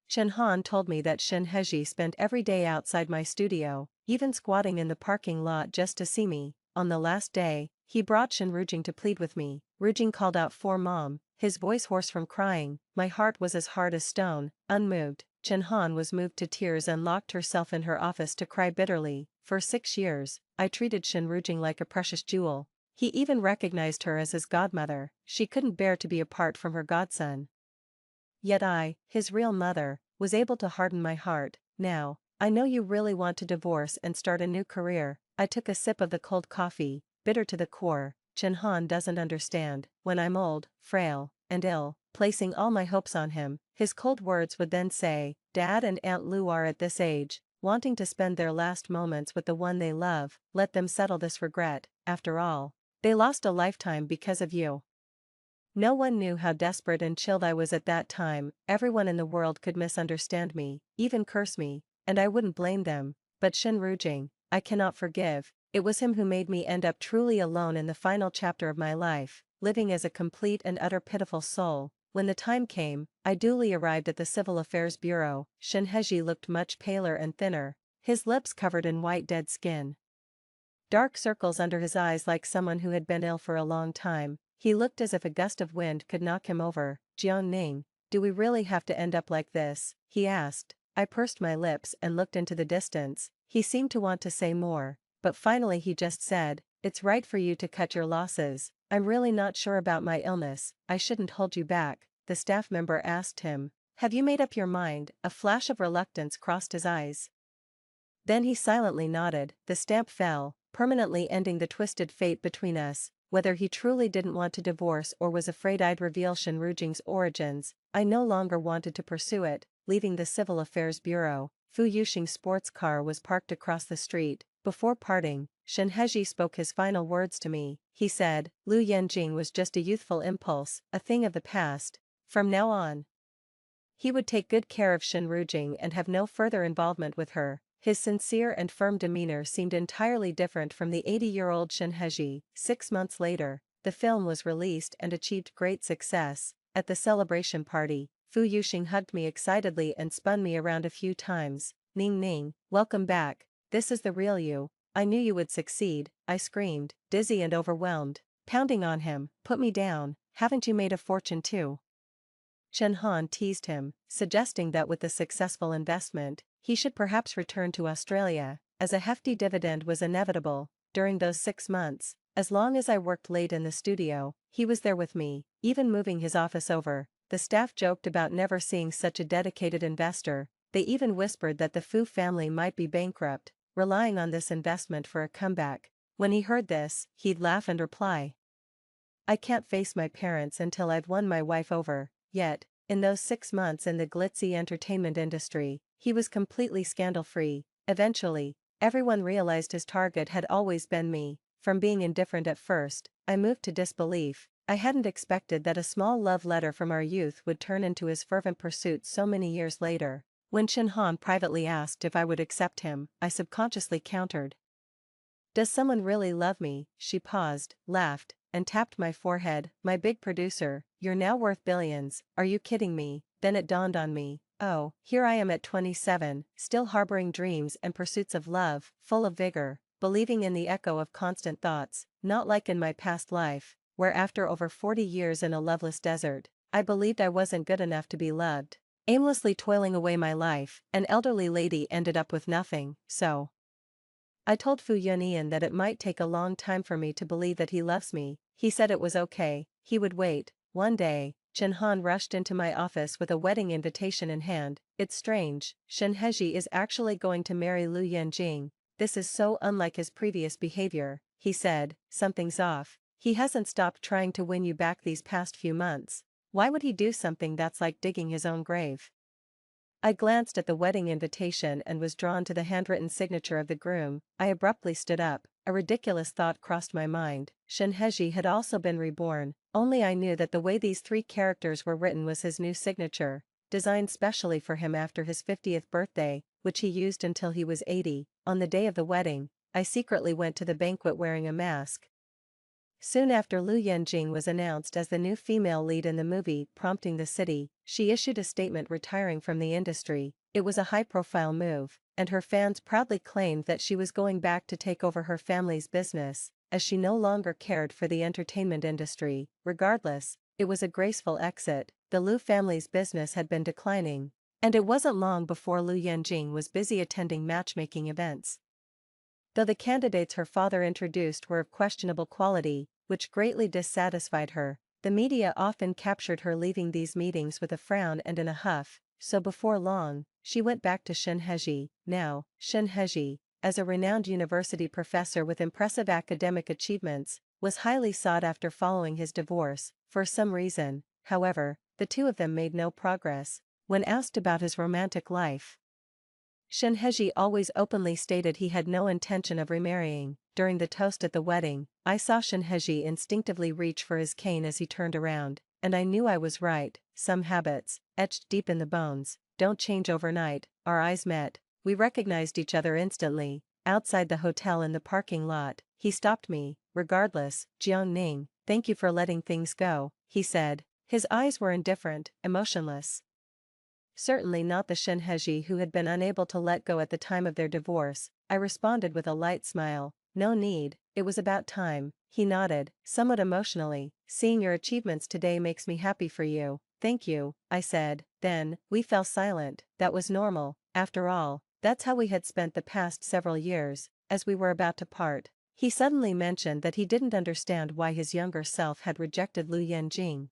Shen Han told me that Shen Heji spent every day outside my studio, even squatting in the parking lot just to see me. On the last day, he brought Shen Rujing to plead with me. Rujing called out for mom, his voice hoarse from crying. My heart was as hard as stone, unmoved. Shen Han was moved to tears and locked herself in her office to cry bitterly. For 6 years, I treated Shen Rujing like a precious jewel. He even recognized her as his godmother. She couldn't bear to be apart from her godson. Yet I, his real mother, was able to harden my heart. Now, I know you really want to divorce and start a new career. I took a sip of the cold coffee, bitter to the core. Chen Han doesn't understand. When I'm old, frail, and ill, placing all my hopes on him, his cold words would then say, Dad and Aunt Lu are at this age, wanting to spend their last moments with the one they love. Let them settle this regret. After all, they lost a lifetime because of you. No one knew how desperate and chilled I was at that time. Everyone in the world could misunderstand me, even curse me, and I wouldn't blame them. But Shen Rujing, I cannot forgive. It was him who made me end up truly alone in the final chapter of my life, living as a complete and utter pitiful soul. When the time came, I duly arrived at the Civil Affairs Bureau. Shen Heji looked much paler and thinner, his lips covered in white dead skin. Dark circles under his eyes like someone who had been ill for a long time. He looked as if a gust of wind could knock him over. Jiang Ning, do we really have to end up like this? He asked. I pursed my lips and looked into the distance. He seemed to want to say more, but finally he just said, it's right for you to cut your losses. I'm really not sure about my illness. I shouldn't hold you back. The staff member asked him. Have you made up your mind? A flash of reluctance crossed his eyes. Then he silently nodded. The stamp fell, permanently ending the twisted fate between us. Whether he truly didn't want to divorce or was afraid I'd reveal Shen Rujing's origins, I no longer wanted to pursue it. Leaving the Civil Affairs Bureau, Fu Yuxing's sports car was parked across the street. Before parting, Shen Heji spoke his final words to me. He said, Lu Yanjing was just a youthful impulse, a thing of the past. From now on, he would take good care of Shen Rujing and have no further involvement with her. His sincere and firm demeanor seemed entirely different from the 80-year-old Shen Heji. 6 months later, the film was released and achieved great success. At the celebration party, Fu Yuxing hugged me excitedly and spun me around a few times. Ning Ning, welcome back. This is the real you. I knew you would succeed, I screamed, dizzy and overwhelmed. Pounding on him, put me down. Haven't you made a fortune too? Shen Han teased him, suggesting that with the successful investment, he should perhaps return to Australia, as a hefty dividend was inevitable. During those 6 months, as long as I worked late in the studio, he was there with me, even moving his office over. The staff joked about never seeing such a dedicated investor. They even whispered that the Fu family might be bankrupt, relying on this investment for a comeback. When he heard this, he'd laugh and reply, I can't face my parents until I've won my wife over. Yet, in those 6 months in the glitzy entertainment industry, he was completely scandal-free. Eventually, everyone realized his target had always been me. From being indifferent at first, I moved to disbelief. I hadn't expected that a small love letter from our youth would turn into his fervent pursuit so many years later. When Shen Han privately asked if I would accept him, I subconsciously countered. Does someone really love me? She paused, laughed, and tapped my forehead. My big producer, you're now worth billions. Are you kidding me? Then it dawned on me. Oh, here I am at 27, still harboring dreams and pursuits of love, full of vigor, believing in the echo of constant thoughts, not like in my past life, where after over 40 years in a loveless desert, I believed I wasn't good enough to be loved. Aimlessly toiling away my life, an elderly lady ended up with nothing, so I told Fu Yunian that it might take a long time for me to believe that he loves me. He said it was okay, he would wait. One day, Chen Han rushed into my office with a wedding invitation in hand. It's strange, Shen Heji is actually going to marry Lu Yanjing. This is so unlike his previous behavior, he said. Something's off. He hasn't stopped trying to win you back these past few months. Why would he do something that's like digging his own grave? I glanced at the wedding invitation and was drawn to the handwritten signature of the groom. I abruptly stood up. A ridiculous thought crossed my mind. Shinheji had also been reborn, only I knew that the way these three characters were written was his new signature, designed specially for him after his 50th birthday, which he used until he was 80. On the day of the wedding, I secretly went to the banquet wearing a mask. Soon after, Lu Yenjing was announced as the new female lead in the movie, prompting the city. She issued a statement retiring from the industry. It was a high-profile move, and her fans proudly claimed that she was going back to take over her family's business, as she no longer cared for the entertainment industry. Regardless, it was a graceful exit. The Lu family's business had been declining, and it wasn't long before Lu Yenjing was busy attending matchmaking events. Though the candidates her father introduced were of questionable quality, which greatly dissatisfied her, the media often captured her leaving these meetings with a frown and in a huff, so before long, she went back to Shinheji. Now, Shinheji, as a renowned university professor with impressive academic achievements, was highly sought after following his divorce. For some reason, however, the two of them made no progress. When asked about his romantic life, Shinheji always openly stated he had no intention of remarrying. During the toast at the wedding, I saw Shinheji instinctively reach for his cane as he turned around, and I knew I was right. Some habits, etched deep in the bones, don't change overnight. Our eyes met. We recognized each other instantly. Outside the hotel in the parking lot, he stopped me. Regardless, Jiang Ning, thank you for letting things go, he said. His eyes were indifferent, emotionless. Certainly not the Shinheji who had been unable to let go at the time of their divorce. I responded with a light smile. No need, it was about time. He nodded, somewhat emotionally. Seeing your achievements today makes me happy for you. Thank you, I said. Then, we fell silent. That was normal. After all, that's how we had spent the past several years. As we were about to part, he suddenly mentioned that he didn't understand why his younger self had rejected Lu Yenjing.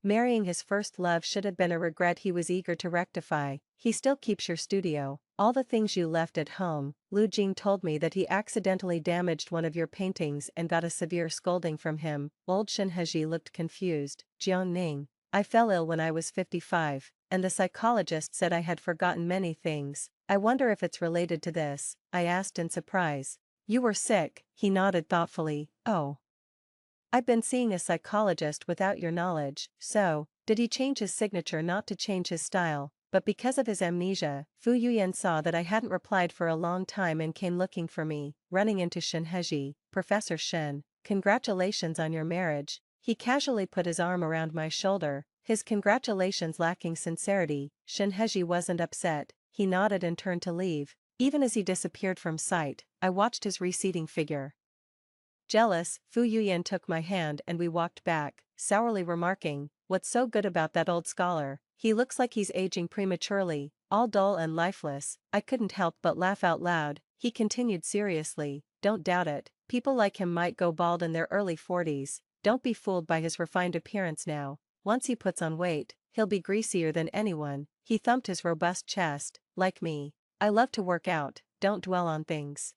Marrying his first love should have been a regret he was eager to rectify. He still keeps your studio, all the things you left at home. Lu Jing told me that he accidentally damaged one of your paintings and got a severe scolding from him. Old Shinheji looked confused. Jiang Ning, I fell ill when I was 55, and the psychologist said I had forgotten many things. I wonder if it's related to this, I asked in surprise. You were sick, he nodded thoughtfully. Oh. I've been seeing a psychologist without your knowledge. So, did he change his signature not to change his style, but because of his amnesia? Fu Yuyan saw that I hadn't replied for a long time and came looking for me, running into Shinheji. Professor Shin, congratulations on your marriage. He casually put his arm around my shoulder, his congratulations lacking sincerity. Shinheji wasn't upset. He nodded and turned to leave. Even as he disappeared from sight, I watched his receding figure. Jealous, Fu Yuyan took my hand and we walked back, sourly remarking, what's so good about that old scholar? He looks like he's aging prematurely, all dull and lifeless. I couldn't help but laugh out loud. He continued seriously, don't doubt it, people like him might go bald in their early 40s. Don't be fooled by his refined appearance now. Once he puts on weight, he'll be greasier than anyone. He thumped his robust chest. Like me, I love to work out, don't dwell on things.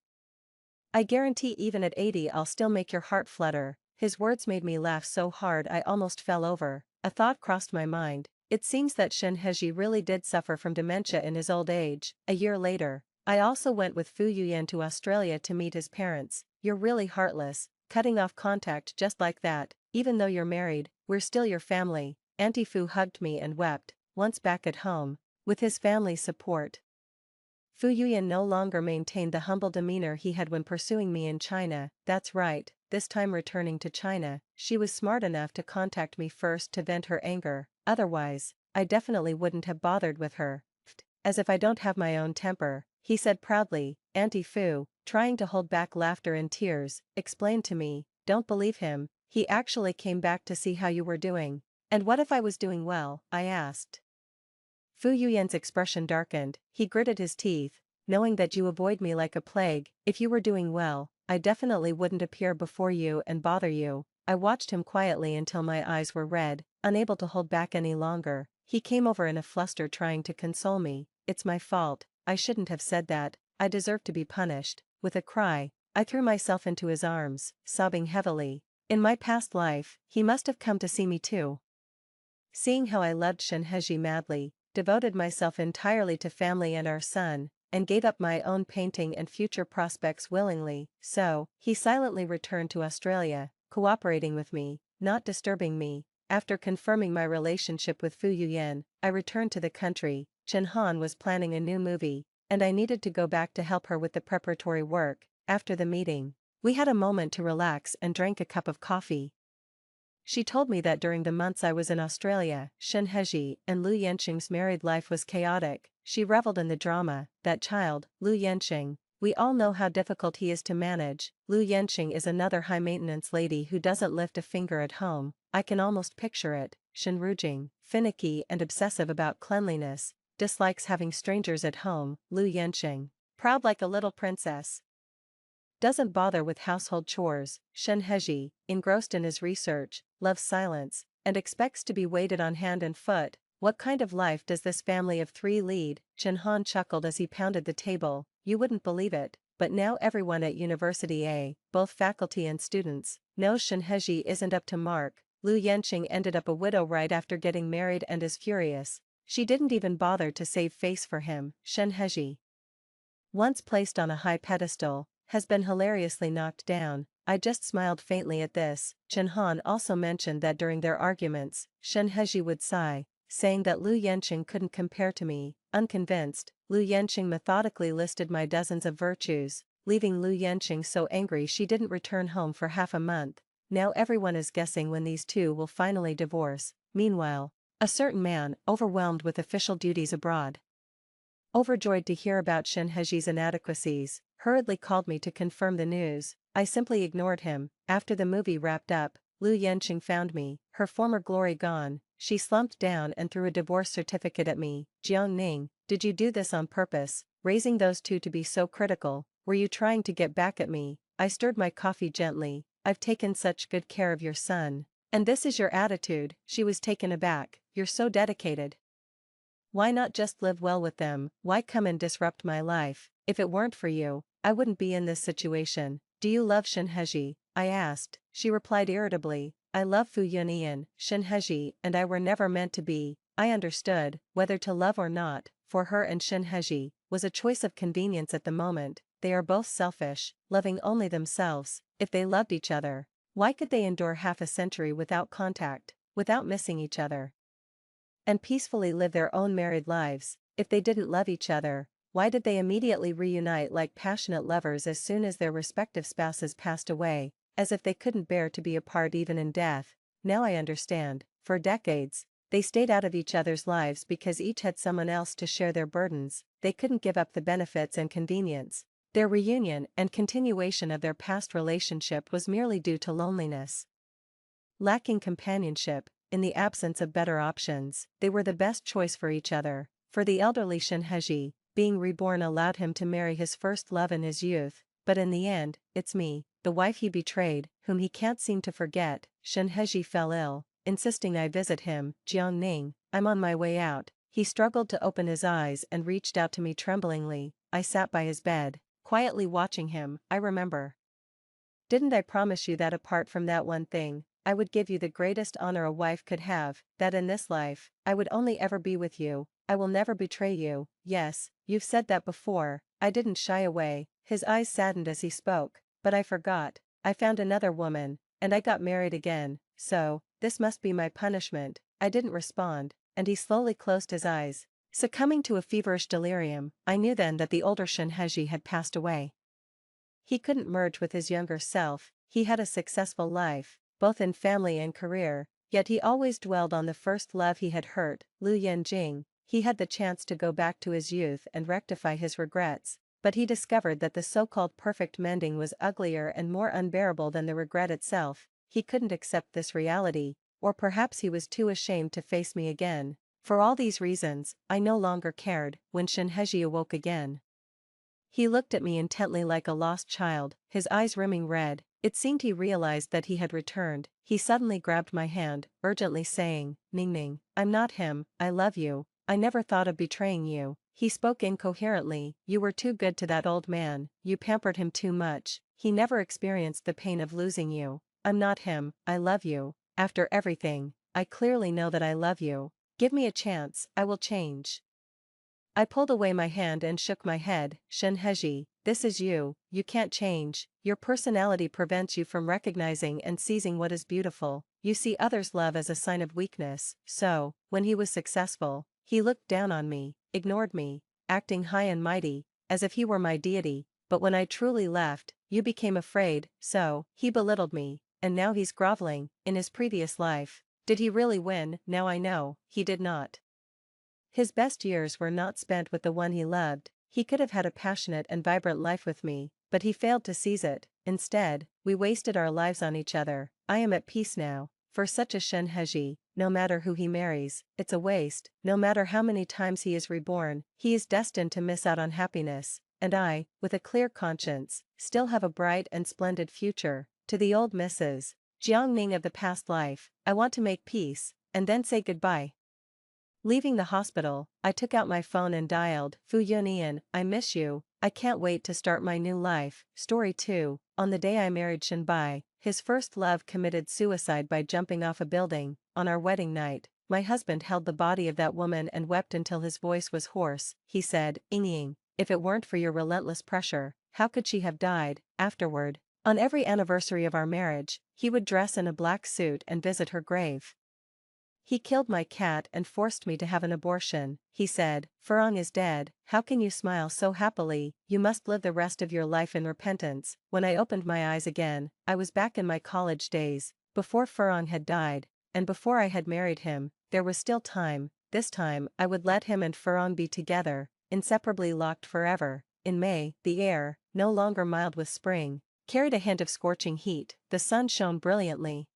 I guarantee even at 80 I'll still make your heart flutter. His words made me laugh so hard I almost fell over. A thought crossed my mind. It seems that Shinheji really did suffer from dementia in his old age. A year later, I also went with Fu Yuyan to Australia to meet his parents. You're really heartless, cutting off contact just like that. Even though you're married, we're still your family. Auntie Fu hugged me and wept. Once back at home, with his family's support, Fu Yuyan no longer maintained the humble demeanor he had when pursuing me in China. That's right, this time returning to China, she was smart enough to contact me first to vent her anger. Otherwise, I definitely wouldn't have bothered with her. As if I don't have my own temper, he said proudly. Auntie Fu, trying to hold back laughter and tears, explained to me, don't believe him, he actually came back to see how you were doing. And what if I was doing well? I asked. Fu Yuyan's expression darkened. He gritted his teeth, knowing that you avoid me like a plague. If you were doing well, I definitely wouldn't appear before you and bother you. I watched him quietly until my eyes were red, unable to hold back any longer. He came over in a fluster trying to console me. It's my fault, I shouldn't have said that, I deserve to be punished. With a cry, I threw myself into his arms, sobbing heavily. In my past life, he must have come to see me too. Seeing how I loved Shinheji madly, devoted myself entirely to family and our son, and gave up my own painting and future prospects willingly, so, he silently returned to Australia, cooperating with me, not disturbing me. After confirming my relationship with Fu Yuyan, I returned to the country. Chen Han was planning a new movie, and I needed to go back to help her with the preparatory work. After the meeting, we had a moment to relax and drank a cup of coffee. She told me that during the months I was in Australia, Shen Heji and Lu Yanqing's married life was chaotic. She reveled in the drama. That child, Lu Yanqing. We all know how difficult he is to manage. Lu Yanqing is another high-maintenance lady who doesn't lift a finger at home. I can almost picture it. Shen Rujing, finicky and obsessive about cleanliness, dislikes having strangers at home. Lu Yanqing, proud like a little princess, doesn't bother with household chores. Shen Heji, engrossed in his research, loves silence, and expects to be waited on hand and foot. What kind of life does this family of three lead? Chen Han chuckled as he pounded the table. You wouldn't believe it, but now everyone at University A, both faculty and students, knows Shen Heji isn't up to mark. Lu Yanqing ended up a widow right after getting married and is furious. She didn't even bother to save face for him. Shen Heji, once placed on a high pedestal, has been hilariously knocked down. I just smiled faintly at this. Chen Han also mentioned that during their arguments, Shen Heji would sigh, saying that Lu Yanqing couldn't compare to me. Unconvinced, Lu Yanqing methodically listed my dozens of virtues, leaving Lu Yanqing so angry she didn't return home for half a month. Now everyone is guessing when these two will finally divorce. Meanwhile, a certain man, overwhelmed with official duties abroad, overjoyed to hear about Shen Heji's inadequacies, hurriedly called me to confirm the news. I simply ignored him. After the movie wrapped up, Lu Yanqing found me, her former glory gone. She slumped down and threw a divorce certificate at me. Jiang Ning, did you do this on purpose, raising those two to be so critical? Were you trying to get back at me? I stirred my coffee gently. I've taken such good care of your son. And this is your attitude? She was taken aback. You're so dedicated. Why not just live well with them? Why come and disrupt my life? If it weren't for you, I wouldn't be in this situation. Do you love Shen Heji? I asked. She replied irritably, I love Fu Yunian. Shen Heji and I were never meant to be. I understood, whether to love or not, for her and Shen Heji, was a choice of convenience at the moment. They are both selfish, loving only themselves. If they loved each other, why could they endure half a century without contact, without missing each other, and peacefully live their own married lives? If they didn't love each other, why did they immediately reunite like passionate lovers as soon as their respective spouses passed away, as if they couldn't bear to be apart even in death? Now I understand. For decades, they stayed out of each other's lives because each had someone else to share their burdens. They couldn't give up the benefits and convenience. Their reunion and continuation of their past relationship was merely due to loneliness. Lacking companionship, in the absence of better options, they were the best choice for each other. For the elderly Shen Heji, being reborn allowed him to marry his first love in his youth, but in the end, it's me, the wife he betrayed, whom he can't seem to forget. Shen Heji fell ill, insisting I visit him. Jiang Ning, I'm on my way out. He struggled to open his eyes and reached out to me tremblingly. I sat by his bed, quietly watching him. I remember. Didn't I promise you that apart from that one thing, I would give you the greatest honor a wife could have, that in this life, I would only ever be with you, I will never betray you? Yes, you've said that before. I didn't shy away. His eyes saddened as he spoke, but I forgot. I found another woman, and I got married again, so, this must be my punishment. I didn't respond, and he slowly closed his eyes, succumbing to a feverish delirium. I knew then that the older Shen Heji had passed away. He couldn't merge with his younger self. He had a successful life, both in family and career, yet he always dwelled on the first love he had hurt, Lu Yanjing. He had the chance to go back to his youth and rectify his regrets, but he discovered that the so-called perfect mending was uglier and more unbearable than the regret itself. He couldn't accept this reality, or perhaps he was too ashamed to face me again. For all these reasons, I no longer cared. When Shen Heji awoke again, he looked at me intently like a lost child, his eyes rimming red. It seemed he realized that he had returned. He suddenly grabbed my hand, urgently saying, Ning Ning, I'm not him. I love you. I never thought of betraying you. He spoke incoherently. You were too good to that old man. You pampered him too much. He never experienced the pain of losing you. I'm not him. I love you. After everything, I clearly know that I love you. Give me a chance, I will change. I pulled away my hand and shook my head. Shinheji, this is you, you can't change, your personality prevents you from recognizing and seizing what is beautiful, you see others' love as a sign of weakness, so, when he was successful, he looked down on me, ignored me, acting high and mighty, as if he were my deity, but when I truly left, you became afraid, so, he belittled me, and now he's groveling. In his previous life, did he really win? Now I know, he did not. His best years were not spent with the one he loved, he could have had a passionate and vibrant life with me, but he failed to seize it. Instead, we wasted our lives on each other. I am at peace now. For such a Shinheji, no matter who he marries, it's a waste. No matter how many times he is reborn, he is destined to miss out on happiness, and I, with a clear conscience, still have a bright and splendid future. To the old Mrs. Jiangning of the past life, I want to make peace, and then say goodbye. Leaving the hospital, I took out my phone and dialed, Fu Yunian, I miss you, I can't wait to start my new life. Story 2, on the day I married Shinbai, his first love committed suicide by jumping off a building. On our wedding night, my husband held the body of that woman and wept until his voice was hoarse. He said, Ying, if it weren't for your relentless pressure, how could she have died? Afterward, on every anniversary of our marriage, he would dress in a black suit and visit her grave. He killed my cat and forced me to have an abortion. He said, Furong is dead, how can you smile so happily? You must live the rest of your life in repentance. When I opened my eyes again, I was back in my college days, before Furong had died, and before I had married him. There was still time. This time I would let him and Furong be together, inseparably locked forever. In May, the air, no longer mild with spring, carried a hint of scorching heat. The sun shone brilliantly.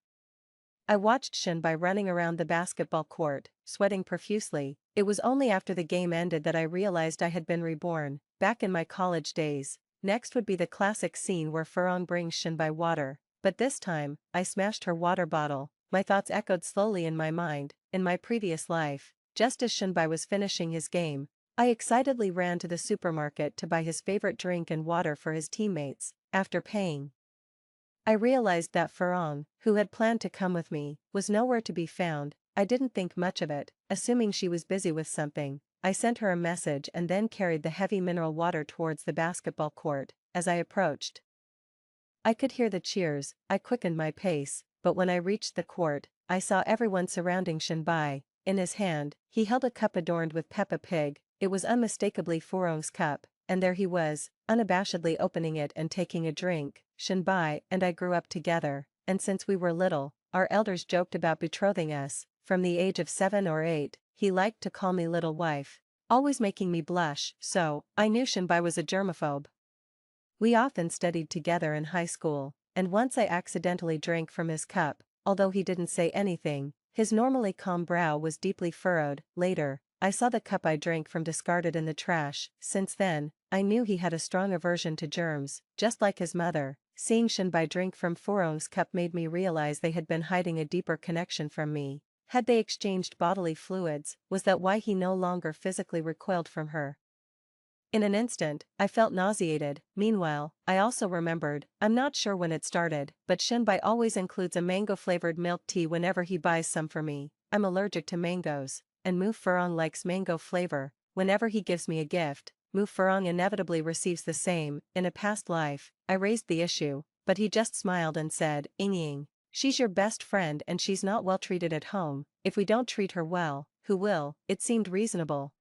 I watched Shinbai running around the basketball court, sweating profusely. It was only after the game ended that I realized I had been reborn, back in my college days. Next would be the classic scene where Furong brings Shinbai water, but this time, I smashed her water bottle. My thoughts echoed slowly in my mind. In my previous life, just as Shinbai was finishing his game, I excitedly ran to the supermarket to buy his favorite drink and water for his teammates. After paying, I realized that Furong, who had planned to come with me, was nowhere to be found. I didn't think much of it, assuming she was busy with something. I sent her a message and then carried the heavy mineral water towards the basketball court. As I approached, I could hear the cheers. I quickened my pace, but when I reached the court, I saw everyone surrounding Shinbai. In his hand, he held a cup adorned with Peppa Pig. It was unmistakably Furong's cup, and there he was, unabashedly opening it and taking a drink. Shinbai and I grew up together, and since we were little, our elders joked about betrothing us. From the age of 7 or 8, he liked to call me little wife, always making me blush, so I knew Shinbai was a germaphobe. We often studied together in high school, and once I accidentally drank from his cup. Although he didn't say anything, his normally calm brow was deeply furrowed. Later, I saw the cup I drank from discarded in the trash. Since then, I knew he had a strong aversion to germs, just like his mother. Seeing Shinbai drink from Furong's cup made me realize they had been hiding a deeper connection from me. Had they exchanged bodily fluids? Was that why he no longer physically recoiled from her? In an instant, I felt nauseated. Meanwhile, I also remembered, I'm not sure when it started, but Shinbai always includes a mango-flavored milk tea whenever he buys some for me. I'm allergic to mangoes, and Mu Furong likes mango flavor. Whenever he gives me a gift, Mu Furong inevitably receives the same. In a past life, I raised the issue, but he just smiled and said, Ying, she's your best friend and she's not well treated at home. If we don't treat her well, who will? It seemed reasonable.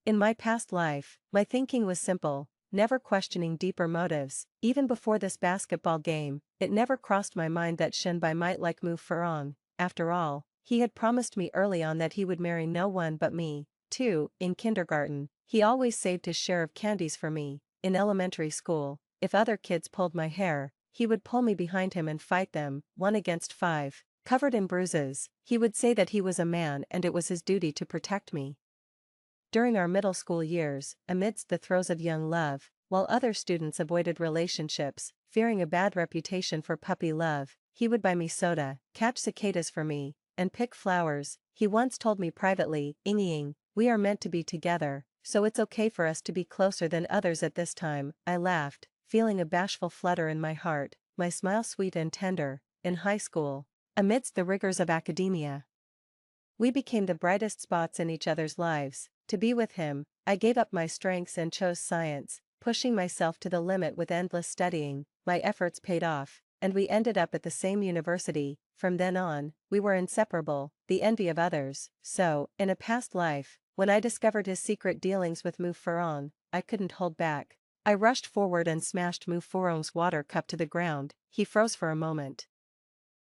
In my past life, my thinking was simple, never questioning deeper motives. Even before this basketball game, it never crossed my mind that Shinbai might like Mu Furong. After all, he had promised me early on that he would marry no one but me. 2. In kindergarten, he always saved his share of candies for me. In elementary school, if other kids pulled my hair, he would pull me behind him and fight them, 1 against 5. Covered in bruises, he would say that he was a man and it was his duty to protect me. During our middle school years, amidst the throes of young love, while other students avoided relationships, fearing a bad reputation for puppy love, he would buy me soda, catch cicadas for me, and pick flowers. He once told me privately, Ying, we are meant to be together, so it's okay for us to be closer than others at this time. I laughed, feeling a bashful flutter in my heart, my smile sweet and tender. In high school, amidst the rigors of academia, We became the brightest spots in each other's lives. To be with him, I gave up my strengths and chose science, pushing myself to the limit with endless studying. My efforts paid off, and we ended up at the same university. From then on, we were inseparable, the envy of others. So, in a past life, when I discovered his secret dealings with Mufuron, I couldn't hold back. I rushed forward and smashed Mufuron's water cup to the ground. He froze for a moment.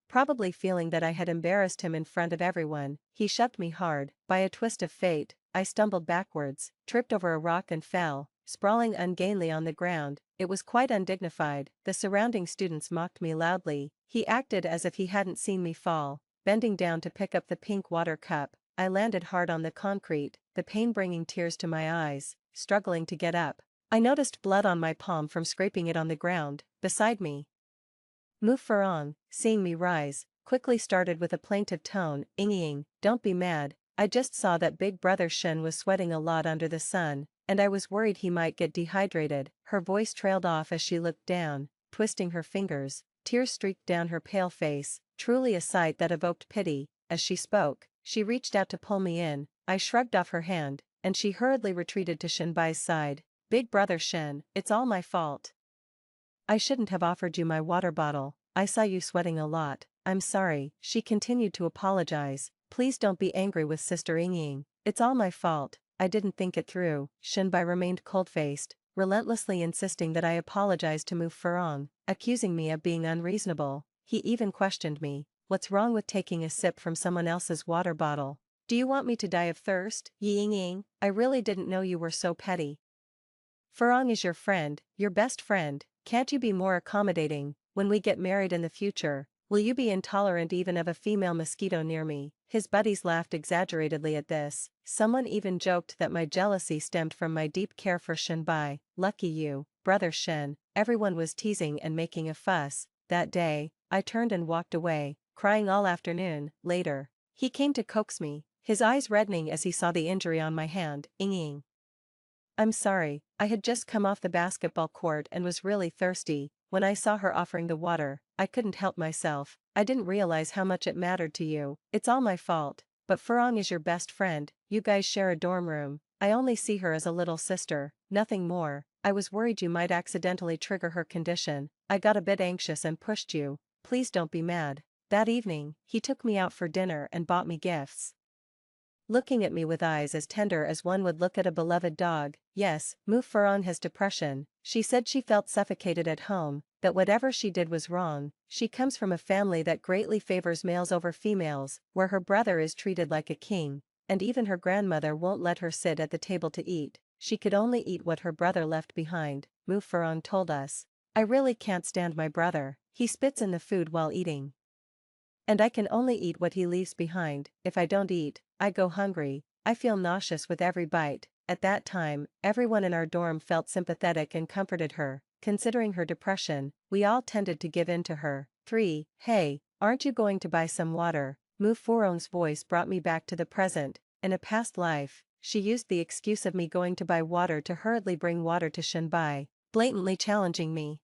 Probably feeling that I had embarrassed him in front of everyone, he shoved me hard. By a twist of fate, I stumbled backwards, tripped over a rock and fell, sprawling ungainly on the ground. It was quite undignified. The surrounding students mocked me loudly. He acted as if he hadn't seen me fall. Bending down to pick up the pink water cup, I landed hard on the concrete, the pain bringing tears to my eyes. Struggling to get up, I noticed blood on my palm from scraping it on the ground beside me. Mufuron, seeing me rise, quickly started with a plaintive tone, "Inging, don't be mad. I just saw that big brother Shin was sweating a lot under the sun, and I was worried he might get dehydrated." Her voice trailed off as she looked down, twisting her fingers. Tears streaked down her pale face, truly a sight that evoked pity. As she spoke, she reached out to pull me in. I shrugged off her hand, and she hurriedly retreated to Shinbai's side. "Big brother Shin, it's all my fault. I shouldn't have offered you my water bottle. I saw you sweating a lot. I'm sorry." She continued to apologize. "Please don't be angry with Sister Inging. It's all my fault. I didn't think it through." Shinbai remained cold-faced, relentlessly insisting that I apologize to Mufuron, accusing me of being unreasonable. He even questioned me. "What's wrong with taking a sip from someone else's water bottle? Do you want me to die of thirst?" "Ying, I really didn't know you were so petty. Furong is your friend, your best friend. Can't you be more accommodating? When we get married in the future, will you be intolerant even of a female mosquito near me?" His buddies laughed exaggeratedly at this. Someone even joked that my jealousy stemmed from my deep care for Shinbai. "Lucky you, brother Shin." Everyone was teasing and making a fuss. That day, I turned and walked away, crying all afternoon. Later, he came to coax me, his eyes reddening as he saw the injury on my hand. "Inging, I'm sorry, I had just come off the basketball court and was really thirsty." When I saw her offering the water, I couldn't help myself. "I didn't realize how much it mattered to you. It's all my fault. But Furong is your best friend, you guys share a dorm room. I only see her as a little sister, nothing more. I was worried you might accidentally trigger her condition. I got a bit anxious and pushed you. Please don't be mad." That evening, he took me out for dinner and bought me gifts, looking at me with eyes as tender as one would look at a beloved dog. "Yes, Mufuron has depression." She said she felt suffocated at home, that whatever she did was wrong. She comes from a family that greatly favors males over females, where her brother is treated like a king, and even her grandmother won't let her sit at the table to eat. She could only eat what her brother left behind. Mufuron told us, "I really can't stand my brother. He spits in the food while eating, and I can only eat what he leaves behind. If I don't eat, I go hungry. I feel nauseous with every bite." At that time, everyone in our dorm felt sympathetic and comforted her. Considering her depression, we all tended to give in to her. 3. "Hey, aren't you going to buy some water?" Mufuron's voice brought me back to the present. In a past life, she used the excuse of me going to buy water to hurriedly bring water to Shinbai, blatantly challenging me.